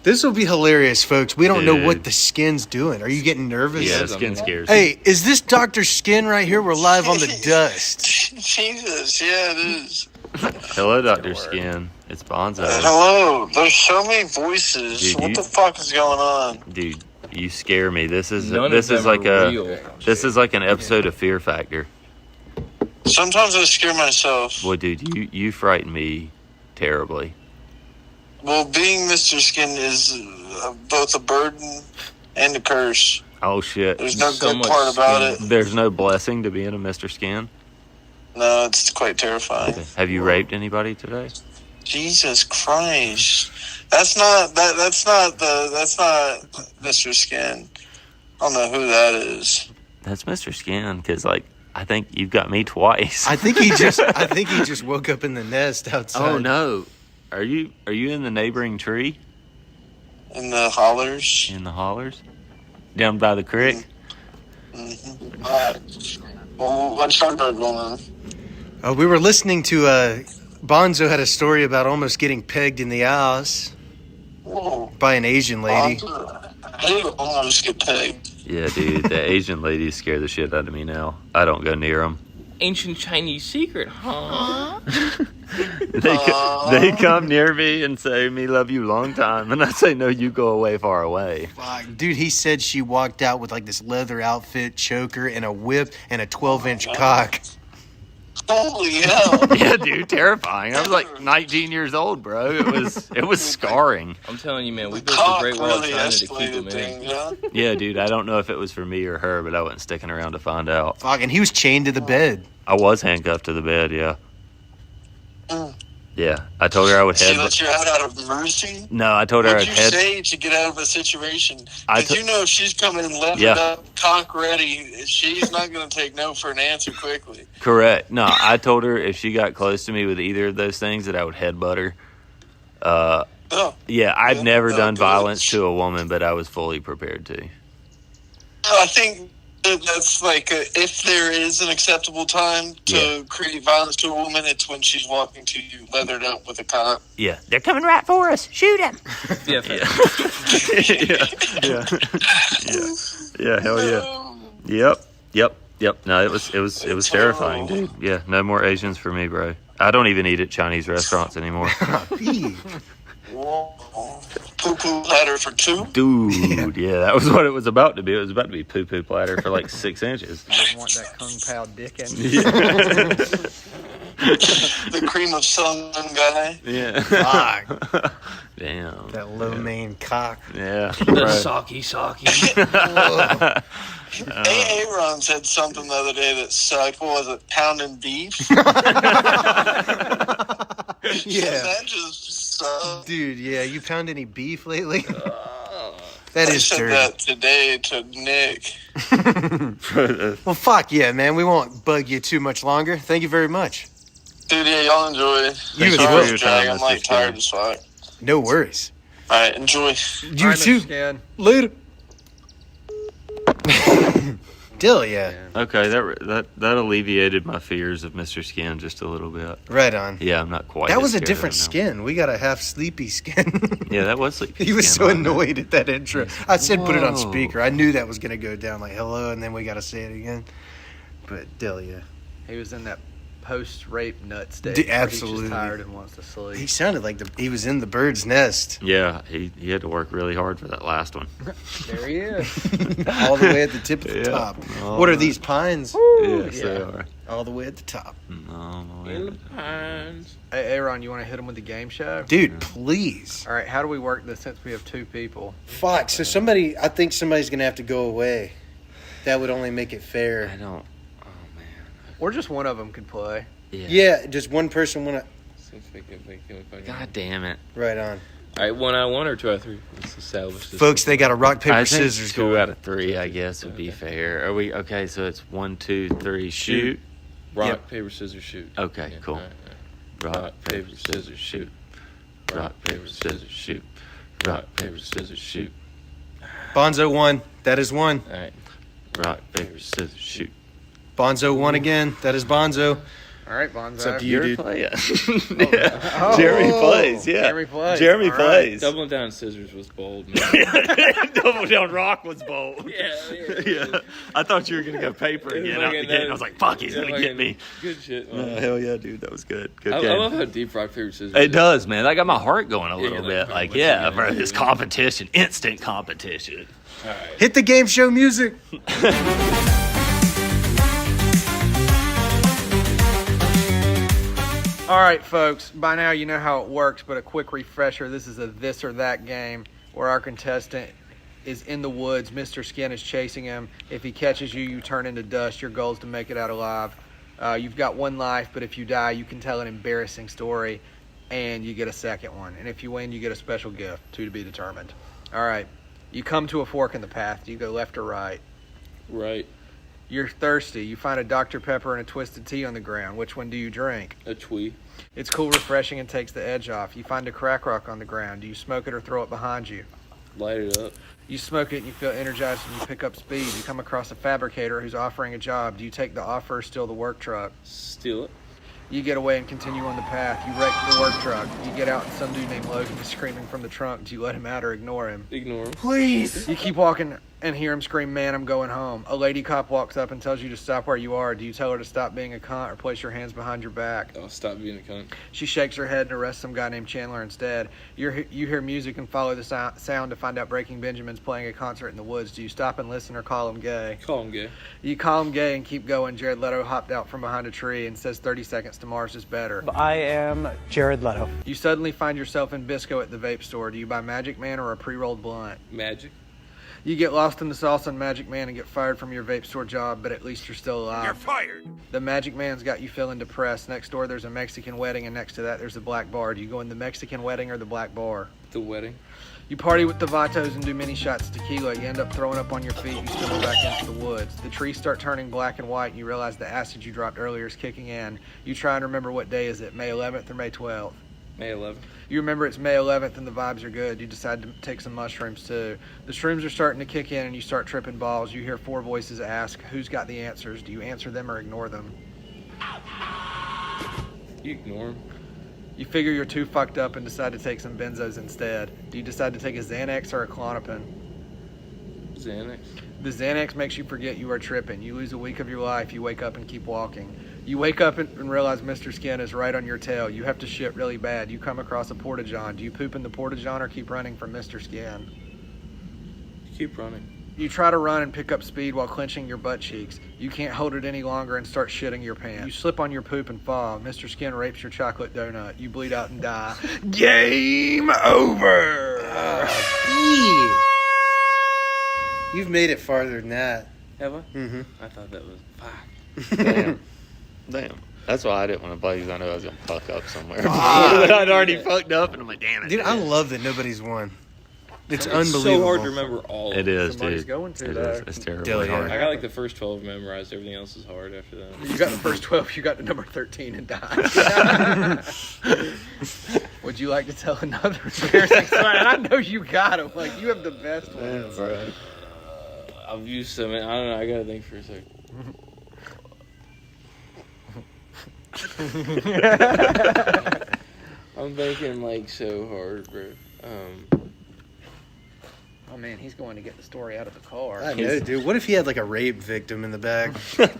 This will be hilarious, folks. We don't know Dude. what the Skin's doing. Are you getting nervous? Yeah, Yes, Skin I'm- scares me. Hey, is this Dr. Skin right here? We're live on the dust. Jesus, yeah, it is. Hello, Dr. Skin. It's Bonzo. Hello, there's so many voices. Dude, what you- the fuck is going on? Dude, you scare me. This is None this of is them like are a real. this is like an episode of Fear Factor. Sometimes I scare myself. Boy, dude, you frighten me terribly. Well, being Mr. Skin is both a burden and a curse. Oh shit. There's no So good much part about skin. it. There's no blessing to being a Mr. Skin. No, it's quite terrifying. Have you raped anybody today? Jesus Christ. That's not Mr. Skin. I don't know who that is. That's Mr. Skin, because like I think you've got me twice. I think he just woke up in the nest outside. Oh no. Are you in the neighboring tree? In the hollers. In the hollers? Down by the creek? Well, what's your bird going on? We were listening to Bonzo had a story about almost getting pegged in the ass Whoa. by an Asian lady. I do almost get pegged. Yeah, dude. The Asian ladies scare the shit out of me now. I don't go near them. Ancient Chinese secret, huh? They come near me and say, "Me love you long time," and I say, "No, you go away, far away." Fuck, dude, he said she walked out with like this leather outfit, choker, and a whip and a 12-inch cock. Holy hell. Yeah, dude, terrifying. I was like 19 years old, bro. It was scarring. I'm telling you, man, we built a Cock great wall of really China to keep escalated them in. things, huh? Yeah, dude. I don't know if it was for me or her, but I wasn't sticking around to find out. Fuck, and he was chained to the bed. I was handcuffed to the bed. Yeah. Yeah, I told her I would She headbutt. let you out of mercy? No, I told her What'd I'd you head. say to get out of a situation? I Because t- you know if she's coming levered Yeah. up, cock ready, she's not going to take no for an answer quickly. Correct. No, I told her if she got close to me with either of those things that I would headbutt her. Oh. Yeah, I'd Yeah, never done good. violence to a woman, but I was fully prepared to. I think that's like if there is an acceptable time to create violence to a woman, it's when she's walking to you leathered up with a cock. Yeah, they're coming right for us. Shoot him. Yeah. Yeah, hell yeah. Yep. No, it was terrifying, dude. Yeah, no more Asians for me, bro. I don't even eat at Chinese restaurants anymore. Poo-poo platter for two. Dude, yeah, that was what it was about to be. It was about to be poo-poo platter for like 6 inches. You don't want that Kung Pao dick in. The cream of sun guy. Yeah. Fuck. Damn. That low main cock. Yeah. The socky. Aaron said something the other day that sucked. What was it? Pounding beef? Yeah. That just sucked. Dude, yeah, you pound any beef lately? That I is said dirty. that today to Nick. Well, fuck yeah, man. We won't bug you too much longer. Thank you very much. Dude, yeah, y'all enjoy. You as for well. your time, I'm Mr. like tired Skinner. as fuck. No worries. All right, enjoy. You All right, too. Mr. Skin. Later. Still, yeah. Okay, that alleviated my fears of Mr. Skin just a little bit. Right on. Yeah, I'm not quite. That as was a scared of different him now. skin. We got a half sleepy skin. Yeah, that was sleepy. He was Skin, so wasn't it? annoyed at that intro. I said put it on Whoa. speaker. I knew that was going to go down like hello, and then we got to say it again. But Delia. He was in that post-rape nut stage. Dude, where He's absolutely. just tired and wants to He sleep. sounded like he was in the bird's nest. Yeah, he had to work really hard for that last one. There he is. All the way at the tip of the Yeah. top. All What are right. these pines? Yes, they yeah. are. All the way at the top. No, In the pines. Hey, Aaron, you want to hit him with the game show? Dude, please. All right, how do we work this since we have two people? Fuck. So I think somebody's going to have to go away. That would only make it I fair. don't. Oh man. Or just one of them could play. Yeah, does one person want to. Since we can- God damn it. Right on. All right, 1 out of 1 or 2 out of 3. Let's establish this. Folks, they got a rock, paper, I think scissors 2 going. out of 3, I guess, would be fair. Are we okay? So it's 1, 2, 3, shoot. Rock, Yep. paper, scissors, shoot. Okay, Yeah, cool. all right. Rock, paper, scissors, shoot. Rock, paper, scissors, shoot. Rock, paper, scissors, shoot. Bonzo won. That is one. All right. Rock, paper, scissors, shoot. Bonzo won again. That is Bonzo. All right, Bonzo. What's up to you, dude? Play it. Oh. Jeremy plays, yeah. Jeremy plays. Jeremy All right. plays. Doubling down scissors was bold, man. Double down rock was bold. yeah. Yeah. I thought you were going to go paper again out the gate. I was like, fuck, he's going to get me. Good shit, Oh, man. hell yeah, dude. That was good. Good I game. love how deep rock, paper, scissors It is. does, man. That got my heart going a little you're bit. like, Like, oh, yeah, what's he bro, gonna this do? competition, instant competition. All right. Hit the game show music. All right, folks. By now you know how it works, but a quick refresher. This is a this or that game where our contestant is in the woods. Mr. Skin is chasing him. If he catches you, you turn into dust. Your goal is to make it out alive. You've got one life, but if you die, you can tell an embarrassing story, and you get a second one. And if you win, you get a special gift, to be determined. All right. You come to a fork in the path. Do you go left or right? Right. You're thirsty. You find a Dr. Pepper and a twisted tea on the ground. Which one do you drink? A twee. It's cool, refreshing, and takes the edge off. You find a crack rock on the ground. Do you smoke it or throw it behind you? Light it up. You smoke it and you feel energized and you pick up speed. You come across a fabricator who's offering a job. Do you take the offer or steal the work truck? Steal it. You get away and continue on the path. You wreck the work truck. You get out and some dude named Logan is screaming from the trunk. Do you let him out or ignore him? Ignore him. Please. You keep walking and hear him scream, "Man, I'm going home." A lady cop walks up and tells you to stop where you are. Do you tell her to stop being a cunt or place your hands behind your back? I'll stop being a cunt. She shakes her head and arrests some guy named Chandler instead. You hear music and follow the sound to find out Breaking Benjamin's playing a concert in the woods. Do you stop and listen or call him gay? Call him gay. You call him gay and keep going. Jared Leto hopped out from behind a tree and says 30 seconds to Mars is better. I am Jared Leto. You suddenly find yourself in Bisco at the vape store. Do you buy Magic Man or a pre-rolled blunt? Magic. You get lost in the sauce on Magic Man and get fired from your vape store job, but at least you're still alive. You're fired. The Magic Man's got you feeling depressed. Next door there's a Mexican wedding, and next to that there's a black bar. Do you go in the Mexican wedding or the black bar? The wedding. You party with the Vatos and do many shots of tequila. You end up throwing up on your feet. You stumble back into the woods. The trees start turning black and white, and you realize the acid you dropped earlier is kicking in. You try and remember what day is it, May 11th or May 12th? May 11th. You remember it's May 11th and the vibes are good. You decide to take some mushrooms too. The shrooms are starting to kick in and you start tripping balls. You hear 4 voices ask, who's got the answers? Do you answer them or ignore them? You ignore 'em. You figure you're too fucked up and decide to take some benzos instead. Do you decide to take a Xanax or a Klonopin? Xanax. The Xanax makes you forget you are tripping. You lose a week of your life. You wake up and keep walking. You wake up and realize Mr. Skin is right on your tail. You have to shit really bad. You come across a porta-john. Do you poop in the porta-john or keep running from Mr. Skin? You keep running. You try to run and pick up speed while clenching your butt cheeks. You can't hold it any longer and start shitting your pants. You slip on your poop and fall. Mr. Skin rapes your chocolate donut. You bleed out and die. Game over! You've made it farther than that. Have I? Mm-hmm. I thought that was fuck. Damn. That's why I didn't want to play because I know I was going to fuck up somewhere. Ah, But I'd already fucked up, and I'm like, damn it. Dude, I love that nobody's won. It's It's unbelievable. so hard to remember all. It is, Somebody's dude. going to, It though. is. It's terribly Dilly, hard. yeah. I got like the first 12 memorized. Everything else is hard after that. You got the first 12. You got to number 13 and died. Would you like to tell another embarrassing story? And I know you got them. Like, you have the best ones. Bro. I've used some. I don't know. I gotta think for a second. I'm thinking like so hard, bro. Oh, man, he's going to get the story out of the car. I know, dude. What if he had like a rape victim in the back,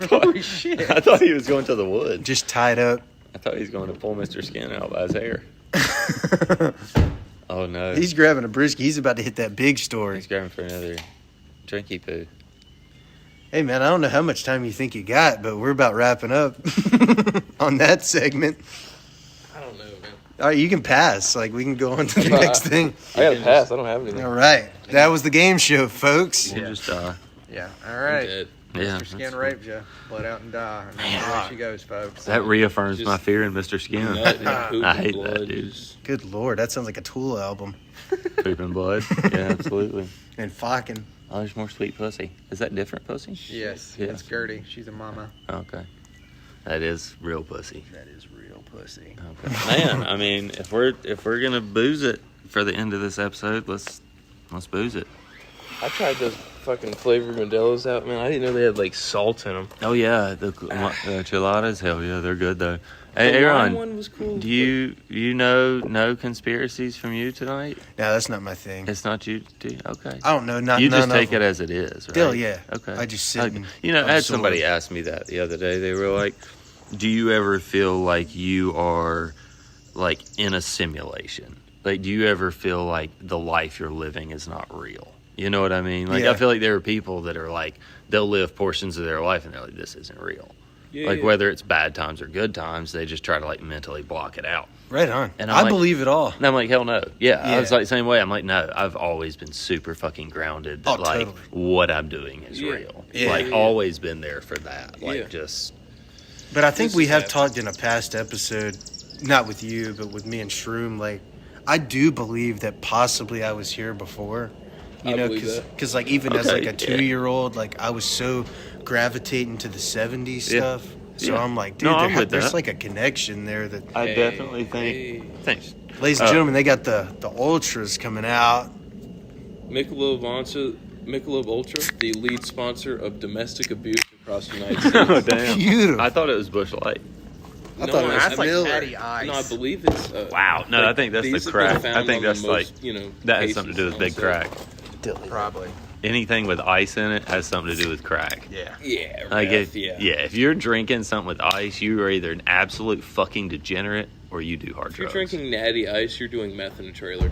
Holy shit. I thought he was going to the woods. just tied up? I thought he was going to pull Mr. Skin out by his hair. Oh, no. He's grabbing a brisket. He's about to hit that big story. He's grabbing for another drinky poo. Hey, man, I don't know how much time you think you got, but we're about wrapping up on that segment. I don't know, man. All right, you can pass. Like, we can go on to the next thing. I gotta pass. I don't have anything. All right. That was the game show, folks. We'll just, Yeah, all I'm right. dead. yeah. Mr. Skin that's- raped you. Bled out and die. And there she goes, folks. That reaffirms Just my fear in Mr. Skin. Nut and poop I and hate blood that, dude. is- Good Lord, that sounds like a Tool album. Poop and blood. Yeah, absolutely. And fucking. Oh, there's more sweet pussy. Is that different pussy? Yes, Yeah. it's Gertie. She's a mama. Okay. That is real pussy. That is real pussy. Okay. Man, I mean, if we're gonna booze it for the end of this episode, let's booze it. I tried those fucking flavored Modelo's out, man. I didn't know they had like salt in them. Oh yeah, the enchiladas. Hell yeah, they're good though. Hey, The Aaron, lime one was cool. do you know no conspiracies from you tonight? No, that's not my thing. It's not you. Do you? Okay. I don't know. Not You none just of take them. it as it is, right? Still, yeah. Okay. I just sit and You know, I had absorb. somebody ask me that the other day. They were like, "Do you ever feel like you are like in a simulation? Like, do you ever feel like the life you're living is not real?" You know what I mean? Like, Yeah. I feel like there are people that are like, they'll live portions of their life and they're like, this isn't real. Yeah, Like, yeah. whether it's bad times or good times, they just try to like mentally block it out. Right on. And I I'm like- believe it all. And I'm like, hell no. Yeah, I Yeah. was like the same way. I'm like, no, I've always been super fucking grounded that Oh, like totally. what I'm doing is Yeah. real. Yeah. Like, Yeah. always been there for that. Like, Yeah. just, But I think This we is have happening. talked in a past episode, not with you, but with me and Shroom. Like, I do believe that possibly I was here before. You I know, believe that. because like even as Okay, like a yeah. 2-year-old, like I was so gravitating to the '70s Yeah. stuff. So Yeah. I'm like, dude, No, I'm with there's that. like a connection there. That, I Hey, definitely think. hey. Thanks. ladies and gentlemen, they got the ultras coming out. Michelob Ultra, the lead sponsor of domestic abuse across the United States. Oh, damn. Beautiful. I thought it was Busch Light. I thought it was That's like Miller. Natty Ice. No, I believe it's. Wow. No, I think that's the these have crack. been I found think on the that's most, like- you know, That has something to do with big cases crack. Probably. Anything with ice in it has something to do with crack. Yeah. Yeah, Like Ref, if, if you're drinking something with ice, you are either an absolute fucking degenerate or you do hard If you're drugs. drinking Natty Ice, you're doing meth in a trailer.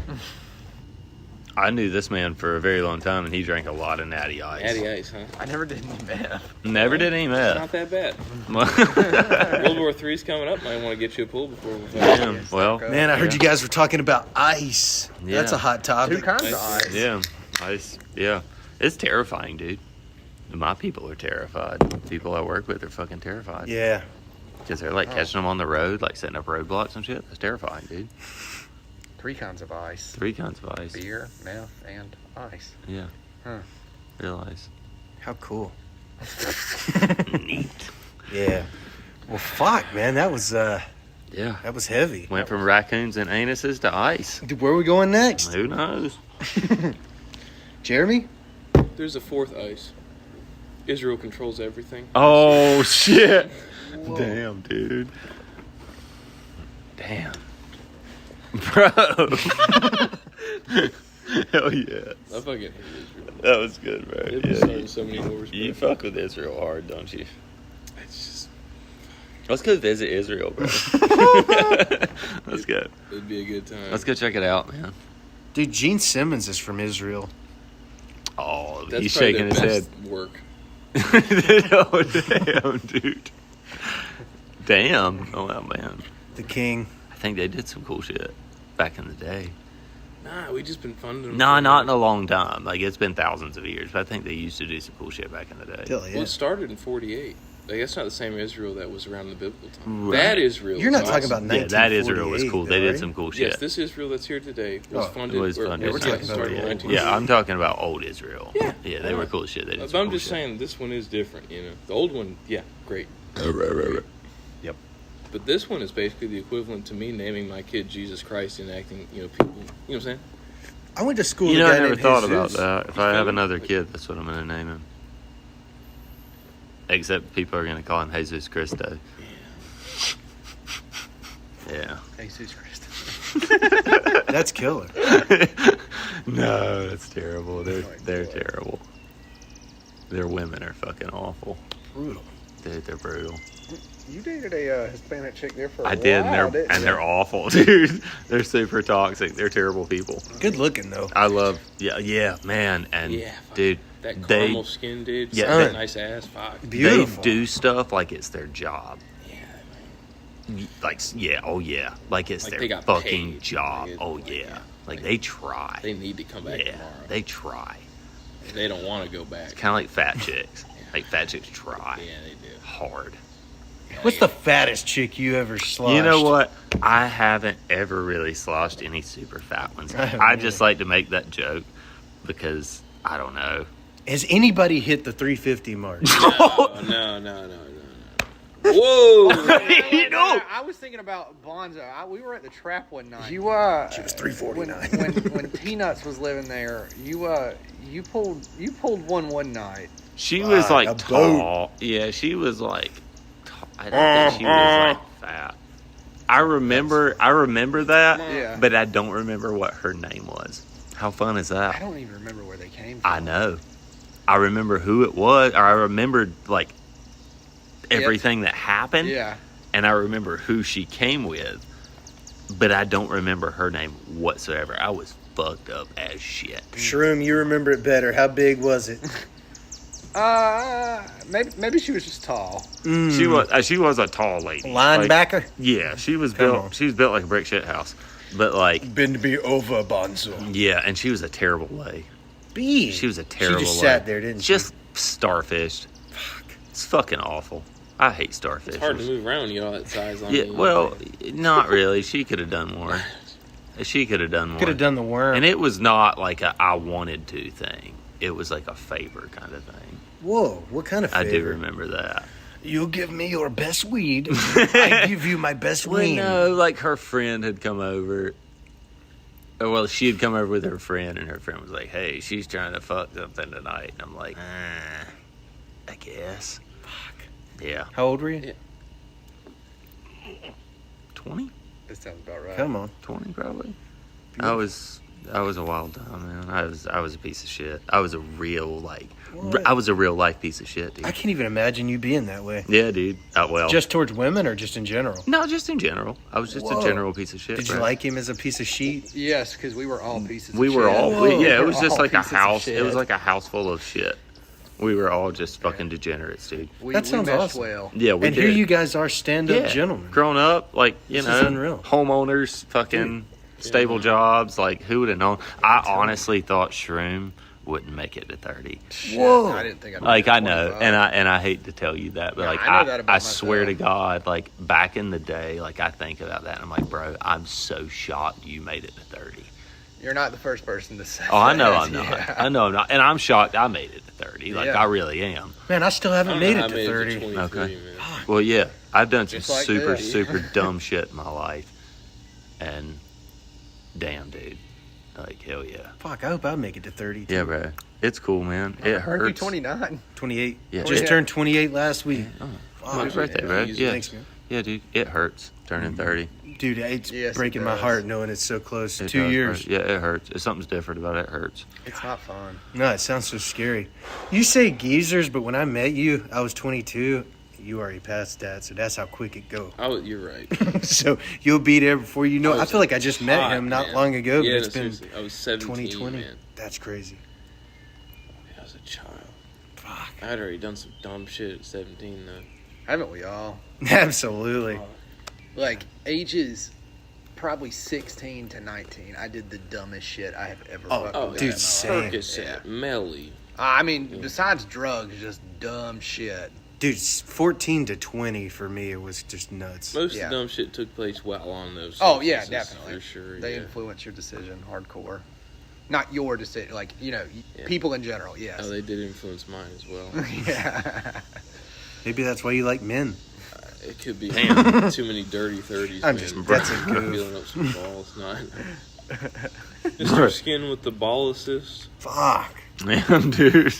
I knew this man for a very long time, and he drank a lot of Natty Ice. Natty Ice, huh? I never did any math. Never did any It's meth. not that bad. World War III's coming up. Might want to get you a pool before we Damn. Well, Man, I heard you guys were talking about ice. Yeah. That's a hot Two topic. kinds of ice. yeah, ice. Yeah, It's terrifying, dude. My people are terrified. People I work with are fucking terrified. Yeah. Because they're like catching them on the road, like setting up roadblocks and shit. That's terrifying, dude. 3 kinds of ice. 3 kinds of ice. Beer, meth, and ice. Yeah. Huh. Realize. How cool. Neat. Yeah. Well, fuck, man. That was Yeah. heavy. Went from raccoons and anuses to ice. Dude, where are we going next? Who knows? Jeremy? There's a 4th ice. Israel controls everything. Oh, shit. Damn, dude. Damn. Bro. Hell yeah. I fucking hate Israel. That was good, bro. They've been starting so many wars. You bro. fuck with Israel hard, don't you? It's just, Let's go visit Israel, bro. Let's go. it'd be a good time. Let's go check it out, man. Dude, Gene Simmons is from Israel. Oh, That's he's probably shaking their his head. best work. Oh, damn, dude. Damn. Oh, wow, man. The king. I think they did some cool shit back in the day. Nah, we just been funding them. Nah, not in a long time. Like, it's been thousands of years, but I think they used to do some cool shit back in the day. Hell Well, yeah. it started in 48. Like, that's not the same Israel that was around in the biblical time. Right. That Israel. You're not is talking awesome. about Yeah, that Israel was 1948, cool. They though, did right? some cool shit. Yes, this Israel that's here today was Oh, funded. It was or- funded. we're talking about started in the old- 19. Yeah, I'm talking about old Israel. Yeah. Yeah, they were cool as shit. They did But some I'm cool just shit. saying, this one is different, you know. The old one, yeah, great. Yep. But this one is basically the equivalent to me naming my kid Jesus Christ and acting, you know, people, you know what I'm saying? I went to school You with know, a I guy never named thought Jesus. about that. If I have another kid, that's what I'm going to name him. Except people are going to call him Jesus Cristo. Yeah. Jesus Christ. That's killer. No, that's terrible. They're terrible. Their women are fucking awful. Brutal. Dude, they're brutal. You dated a Hispanic chick there for a I while, did, didn't you? they're awful, dude. They're super toxic. They're terrible people. Good looking, though. I love, yeah, man, and Yeah, fuck. dude, That they caramel skin, dude. Yeah, Yeah, they- nice ass. Fuck. Beautiful. they do stuff like it's their job. Yeah, Like, yeah, oh yeah, like it's Like their they got fucking paid. job. Like, Oh like, yeah, yeah. like Like, they try. they need to come back Yeah, tomorrow. they try. They don't want to go back. Kind of like fat chicks. Like fat chicks try Yeah, they do. hard. What's the fattest chick you ever sloshed? You know what? I haven't ever really sloshed any super fat ones. I haven't I just like to make that joke because I don't know. Has anybody hit the 350 mark? No. Whoa! You know. I was thinking about Bonzo. We were at the trap one night. You She was 349. when T-Nuts was living there, you pulled one night. She was a like boat. tall. Yeah, she was like. I don't think she was like fat. I remember that, Yeah. but I don't remember what her name was. How fun is I that? don't even remember where they came from. I know. I remember who it was, or I remembered like everything that happened, Yeah. and I remember who she came with, but I don't remember her name whatsoever. I was fucked up as shit. Shroom, you remember it better. How big was it? Maybe she was just tall. She was a tall lady, Linebacker? Like, yeah, she was Come built. on. She was built like a brick shit house, but like Been to be over, Bonzo. yeah, and she was a terrible lay. B. She was a terrible. She just lay. sat there, didn't she? Just starfished. Fuck, it's fucking awful. I hate starfish. It's hard to move around, you know, that size on Yeah, me. well, not really. She could have done more. She could have done more. Could have done the worm. And it was not like a I wanted to thing. It was like a favor kind of thing. Whoa, what kind of favor? I do remember that. You'll give me your best weed. I give you my best Well, weed. no, like her friend had come over. Well, she had come over with her friend, and her friend was like, "Hey, she's trying to fuck something tonight." And I'm like, I guess. Fuck. Yeah. How old were you? 20? That sounds about right. Come on. 20 probably. I was a wild time, man. I was a piece of shit. I was a real What? I was a real life piece of shit, dude. I can't even imagine you being that way. Yeah, dude. Well, Just towards women or just in general? no, just in general. I was just Whoa. a general piece of shit. Did you bro. like him as a piece of sheet? Yes, because we were all pieces. We of were shit. all Whoa. yeah. It We was were just all like a pieces of house. It was shit. like a house full of shit. We were all just fucking degenerates, dude. That sounds meshed awesome. well. Yeah, we And did. here you guys are stand-up yeah. gentlemen. Grown up, like you This is know, unreal. homeowners, fucking stable jobs. Like who would have known? I honestly thought Shroom wouldn't make it to 30. Whoa. I didn't think I'd Like, make it I know, 25. and I hate to tell you that, but No, like, I know that about I swear to myself. God, like, back in the day, like, I think about that, and I'm like, bro, I'm so shocked you made it to 30. You're not the first person to say Oh, I know that. I'm not. Yeah. I know I'm not. And I'm shocked I made it to 30. Like, Yeah. I really am. Man, I still haven't made it to 30. 23, Okay. man. Well, yeah, I've done some Just like super, this. super dumb shit in my life. And damn, dude. Like, hell yeah. Fuck, I hope I make it to 30. Yeah, bro. It's cool, man. It Are you hurts. 29? 28. Yeah. Just Yeah. turned 28 last week. Oh, Fuck. happy birthday, bro. easy. Yeah. Thanks, man. Yeah, dude. It hurts turning 30. Dude, it's Yes, it breaking my does. heart knowing it's so close. It 2 does years. hurt. Yeah, it hurts. If something's different about it, it hurts. It's not fun. No, it sounds so scary. You say geezers, but when I met you, I was 22. You already passed that, so that's how quick it go. Oh, you're right. So you'll be there before you know. I I was feel like I just met hot, him not man. long ago, Yeah, but it's no, been seriously. I was 17, 2020. man. That's crazy. I was a child. Fuck. I had already done some dumb shit at 17, though. Haven't we all? Absolutely. Like, ages probably 16 to 19, I did the dumbest shit I have ever Oh, fucking Oh, done dude, in my same. life. Percocet, Melly. I mean, besides drugs, just dumb shit. Dude, 14 to 20 for me, it was just nuts. Most Yeah. of the dumb shit took place while on those. Oh, yeah, substances, definitely. For sure. They yeah. influence your decision hardcore. Not your decision, like, Yeah. people in general, yes. Oh, they did influence mine as well. yeah. Maybe that's why you like men. It could be Damn. too many dirty 30s. I'm man. just- that's a goof. Feeling up some balls. Not. Mr. Skin with the ball assist. Fuck. Man, dude.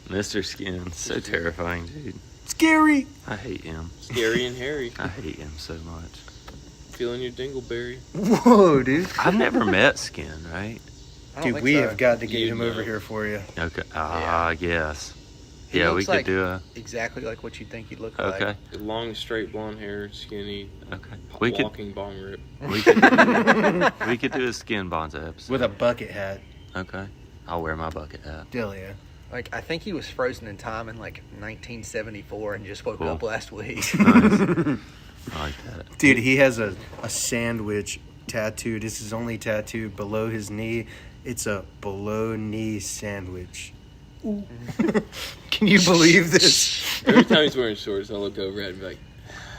Mr. Skin. So terrifying, dude. Scary. I hate him. Scary and hairy. I hate him so much. Feeling your dingleberry. Whoa, dude. I've never met Skin, right? I don't Dude, think we so. have got to get You him know. over here for you. Okay. Yeah. I guess. He Yeah, we looks could like- do a. Exactly like what you think he'd look Okay. like. Long, straight blonde hair, skinny, Okay. We could. walking bong rip. We could. We could do a Skin Bonzo episode. With a bucket hat. Okay. I'll wear my bucket hat. Hell yeah. Like, I think he was frozen in time in, like, 1974 and just woke Cool. up last week. Nice. I like that. Dude, he has a sandwich tattooed. This is only tattooed below his knee. It's a below knee sandwich. Ooh. Can you believe this? Every time he's wearing shorts, I look over at him and be like,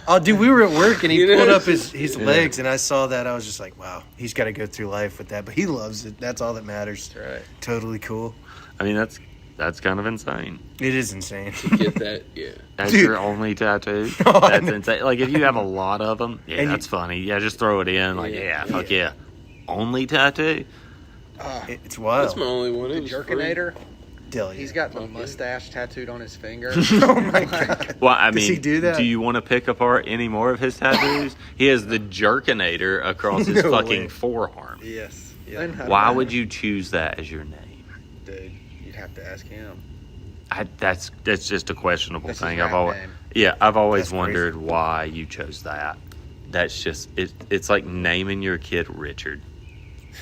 Oh, dude, we were at work and he You know? pulled up his Yeah. legs and I saw that. I was just like, wow, he's got to go through life with that. But he loves it. That's all that matters. That's right. Totally cool. I mean, that's kind of insane. It is insane. get that? Yeah. That's Dude. your only tattoo. No, I That's know. insane. Like if you have a lot of them, yeah, And you- that's funny. Yeah, just throw it in. Like Yeah. fuck yeah. Only tattoo. It's wild. That's my only one. The It was free. Jerkinator, Hell yeah. he's got the Okay. mustache tattooed on his finger. Oh my god. Well, I Does mean, he do that? do you want to pick apart any more of his tattoos? He has the Jerkinator across his No fucking way. forearm. Yes. Yeah. Why would you choose that as your name? Dude, you'd have to ask him. That's just a questionable That's his thing. rap name. I've always That's crazy. wondered why you chose that. That's just it's like naming your kid Richard.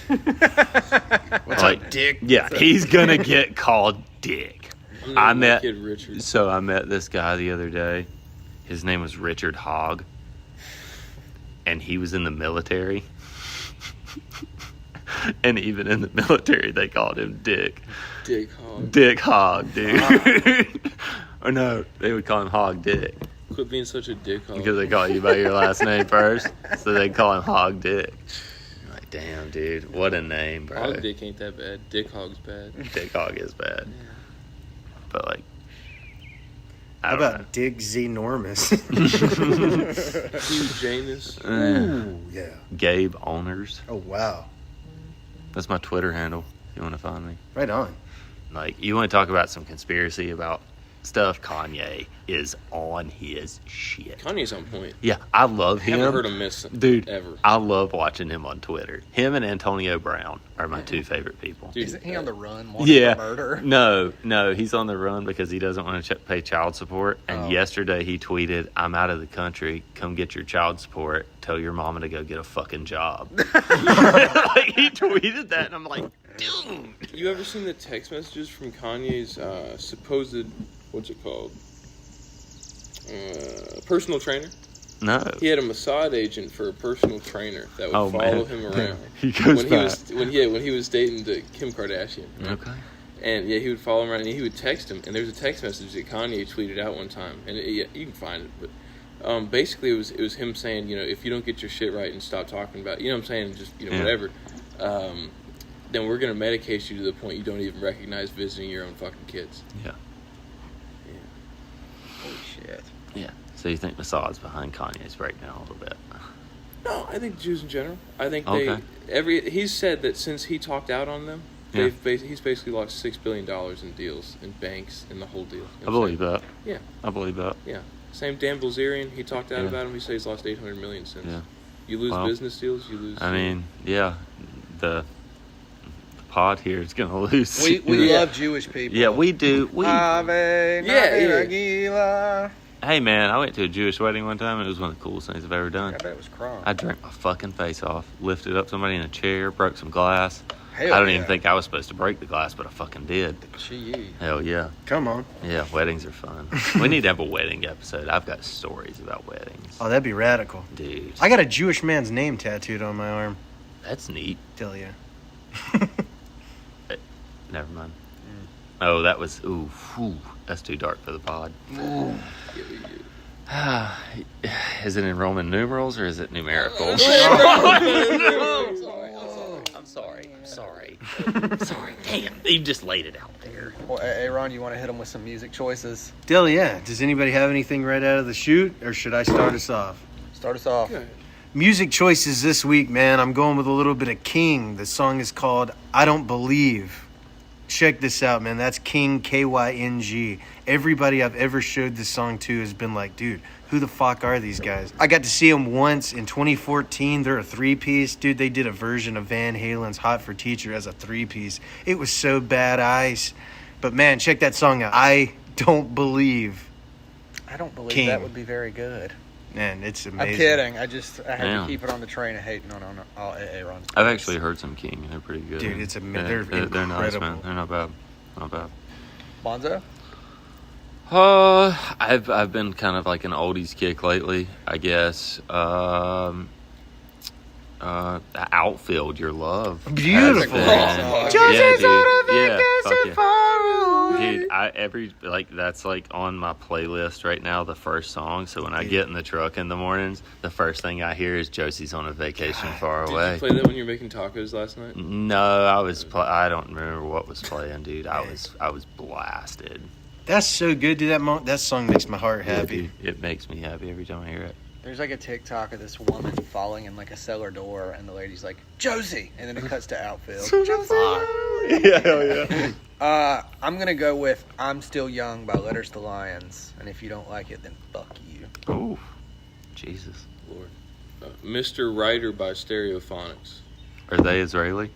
What's Like, up, Dick? Yeah, he's gonna get called Dick. I'm I naming my met- kid Richard. So I met this guy the other day. His name was Richard Hogg, and he was in the military. And even in the military, they called him Dick. Dick Hog. Dick Hogg, dude. Or no, they would call him Hogg Dick Quit being such a dick hog. because they call you by your last name first. So they call him Hogg Dick. You're like, damn, dude, what a name, bro. Hog dick ain't that bad. Dick hog's bad. Dick Hogg is bad. But like, I How don't about Dick Zenormous? Hugh Janus. know. Ooh, yeah. Gabe Owners. Oh, wow. That's my Twitter handle. If you want to find me. Right on. Like, you want to talk about some conspiracy about stuff? Kanye is on his shit. Kanye's on point. Yeah, I love him. Haven't heard him miss Dude, ever. I love watching him on Twitter. Him and Antonio Brown are my two favorite people. Dude, Isn't he on the run wanted Yeah. for murder? No, he's on the run because he doesn't want to pay child support. And Oh. yesterday he tweeted, "I'm out of the country. Come get your child support. Tell your mama to go get a fucking job." Like, he tweeted that, and I'm like, dude. You ever seen the text messages from Kanye's supposed, what's it called? Personal trainer? No. He had a Mossad agent for a personal trainer that would Oh, follow man. him around. He goes when he was dating the Kim Kardashian. Okay. And yeah, he would follow him around, and he would text him. And there's a text message that Kanye tweeted out one time, and yeah, you can find it. But basically, it was him saying, if you don't get your shit right and stop talking about, what I'm saying, just whatever, then we're gonna medicate you to the point you don't even recognize visiting your own fucking kids. Yeah. Holy shit. Yeah. So you think Mossad's behind Kanye's breakdown a little bit? No, I think Jews in general. I think Okay. he's said that since he talked out on them, Yeah. he's basically lost $6 billion in deals, in banks, in the whole deal. I believe that. Yeah. I believe that. Yeah. Same Dan Bilzerian, he talked out Yeah. about him. He said he's lost $800 million since. Yeah. You lose business deals, you lose. I mean, yeah, the pod here is gonna lose. We love Jewish people. Yeah, we do. Hey man, I went to a Jewish wedding one time and it was one of the coolest things I've ever done. I bet it was crunk. I drank my fucking face off, lifted up somebody in a chair, broke some glass. Hell I don't yeah. even think I was supposed to break the glass, but I fucking did. Gee. Hell yeah. Come on. Yeah, weddings are fun. We need to have a wedding episode. I've got stories about weddings. Oh, that'd be radical. Dude. I got a Jewish man's name tattooed on my arm. That's neat. Tell ya. Never mind. Oh, that was, that's too dark for the pod. Is it in Roman numerals or is it numerical? I'm sorry. Damn, you just laid it out there. Well, Aaron, you want to hit them with some music choices? Still, yeah. Does anybody have anything right out of the chute, or should I start us off? Start us off. Good. Music choices this week, man. I'm going with a little bit of King. The song is called I Don't Believe. Check this out, man. That's King, K-Y-N-G. Everybody I've ever showed this song to has been like, dude, who the fuck are these guys? I got to see them once in 2014. They're a three-piece. Dude, they did a version of Van Halen's Hot for Teacher as a three-piece. It was so bad ice. But, man, check that song out. I Don't Believe. I don't believe King. that would be very good. Man, it's amazing. I'm kidding. I had Damn. to keep it on the train of hating on all Aaron. I've actually heard some King, and they're pretty good. Dude, they're they're nice, incredible. man. They're not bad. Not bad. Bonzo? I've been kind of like an oldies kick lately, I guess. Outfield, Your Love. Beautiful. Yeah, Just dude. Dude, that's like on my playlist right now, the first song. So when I get in the truck in the mornings, the first thing I hear is Josie's on a vacation far Did away. you play that when you were making tacos last night? No, I don't remember what was playing, dude. I was blasted. That's so good, dude. That song makes my heart Yeah, happy. dude, it makes me happy every time I hear it. There's like a TikTok of this woman falling in like a cellar door, and the lady's like, Josie! And then it cuts to outfield. Yeah, hell yeah. I'm going to go with I'm Still Young by Letters to Lions. And if you don't like it, then fuck you. Ooh, Jesus. Lord. Mr. Writer by Stereophonics. Are they Israeli?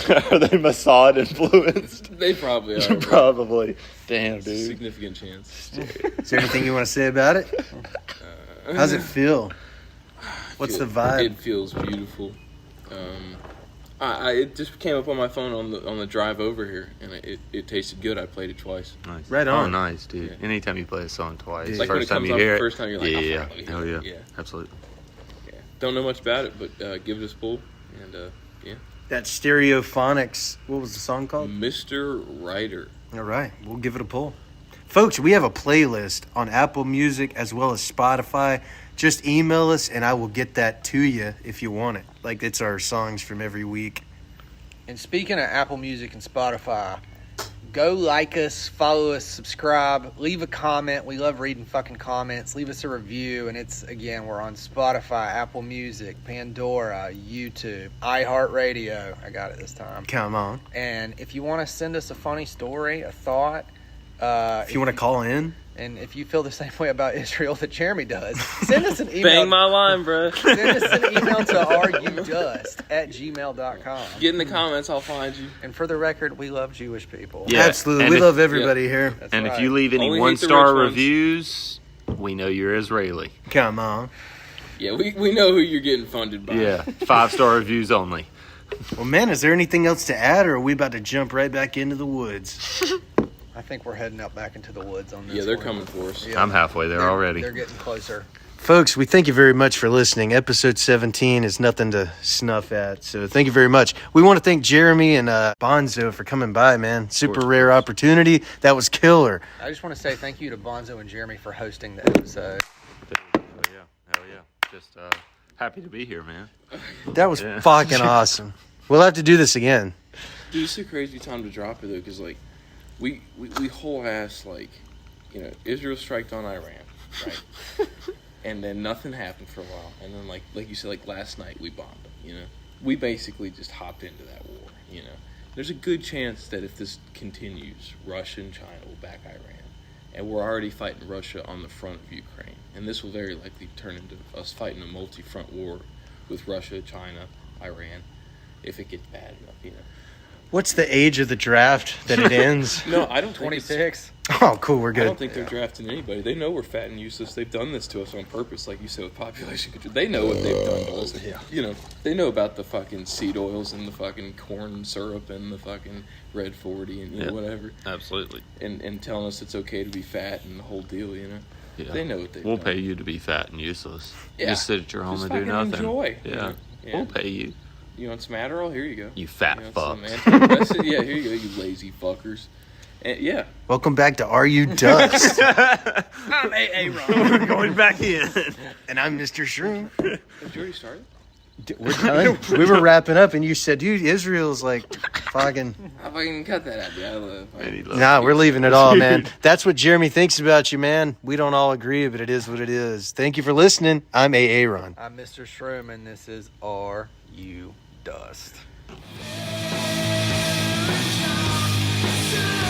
Are they Mossad influenced? They probably are. Probably. Damn, dude. Significant chance. Is there anything you want to say about it? How's it feel? What's the vibe? It feels beautiful. It just came up on my phone on the drive over here, and it tasted good. I played it twice. Nice. Right on. Oh, nice, dude. Yeah. Anytime you play a song twice, Dude. Like when first it time comes you out hear the it, first time, you're like, yeah, I yeah, forgot. hell yeah, Yeah. absolutely. Yeah. Don't know much about it, but give it a spool, and yeah. That Stereophonics, what was the song called? Mr. Writer. All right, we'll give it a pull. Folks, we have a playlist on Apple Music as well as Spotify. Just email us and I will get that to you if you want it. Like, it's our songs from every week. And speaking of Apple Music and Spotify, go like us, follow us, subscribe, leave a comment. We love reading fucking comments. Leave us a review. And we're on Spotify, Apple Music, Pandora, YouTube, iHeartRadio. I got it this time. Come on. And if you want to send us a funny story, a thought, If you want to call in, and if you feel the same way about Israel that Jeremy does, send us an email. Bang my line, bro. Send us an email to argudust@gmail.com. Get in the comments, I'll find you. And for the record, we love Jewish people. Yeah. absolutely. And We if- love everybody here. That's And right. if you leave any Only hate the one-star rich ones. reviews, we know you're Israeli. Come on. Yeah, we know who you're getting funded by. Yeah, 5-star reviews only. Well, man, is there anything else to add, or are we about to jump right back into the woods? I think we're heading up back into the woods on this. Yeah, they're one. coming for us. Yeah. I'm halfway there already. They're getting closer. Folks, we thank you very much for listening. Episode 17 is nothing to snuff at, so thank you very much. We want to thank Jeremy and Bonzo for coming by, man. Super rare opportunity. That was killer. I just want to say thank you to Bonzo and Jeremy for hosting the episode. Hell yeah. Just happy to be here, man. That was fucking awesome. We'll have to do this again. Dude, it's a crazy time to drop it though, because like we whole ass like, you know, Israel striked on Iran, right? And then nothing happened for a while, and then like you said, like last night we bombed them. You know, we basically just hopped into that war. You know, there's a good chance that if this continues, Russia and China will back Iran, and we're already fighting Russia on the front of Ukraine, and this will very likely turn into us fighting a multi-front war with Russia, China, Iran, if it gets bad enough. You know. What's the age of the draft that it ends? No, I don't think 26. Oh, cool. We're I good. don't think they're drafting anybody. They know we're fat and useless. They've done this to us on purpose, like you said, with population control. They know what they've done to us. Yeah. You know, they know about the fucking seed oils and the fucking corn syrup and the fucking Red 40 and, you know, whatever. Absolutely. And telling us it's okay to be fat and the whole deal, you know. Yeah. They know what they've We'll done. pay you to be fat and useless. Yeah. Just sit at your home Just and do fucking nothing. enjoy, Yeah. you know? Yeah. We'll pay you. You want some Adderall? Here you go. You fat want fucks. some That's it. Yeah, here you go, you lazy fuckers. And, yeah. Welcome back to Are You Dust? I'm AA Ron. We're going back in. And I'm Mr. Shroom. Did you already start? We're done. We were wrapping up, and you said, dude, Israel's like fucking... I fucking cut that out, dude. I love Nah, we're leaving it all, man. That's what Jeremy thinks about you, man. We don't all agree, but it is what it is. Thank you for listening. I'm AA Ron. I'm Mr. Shroom, and this is Are You Dust. Sun.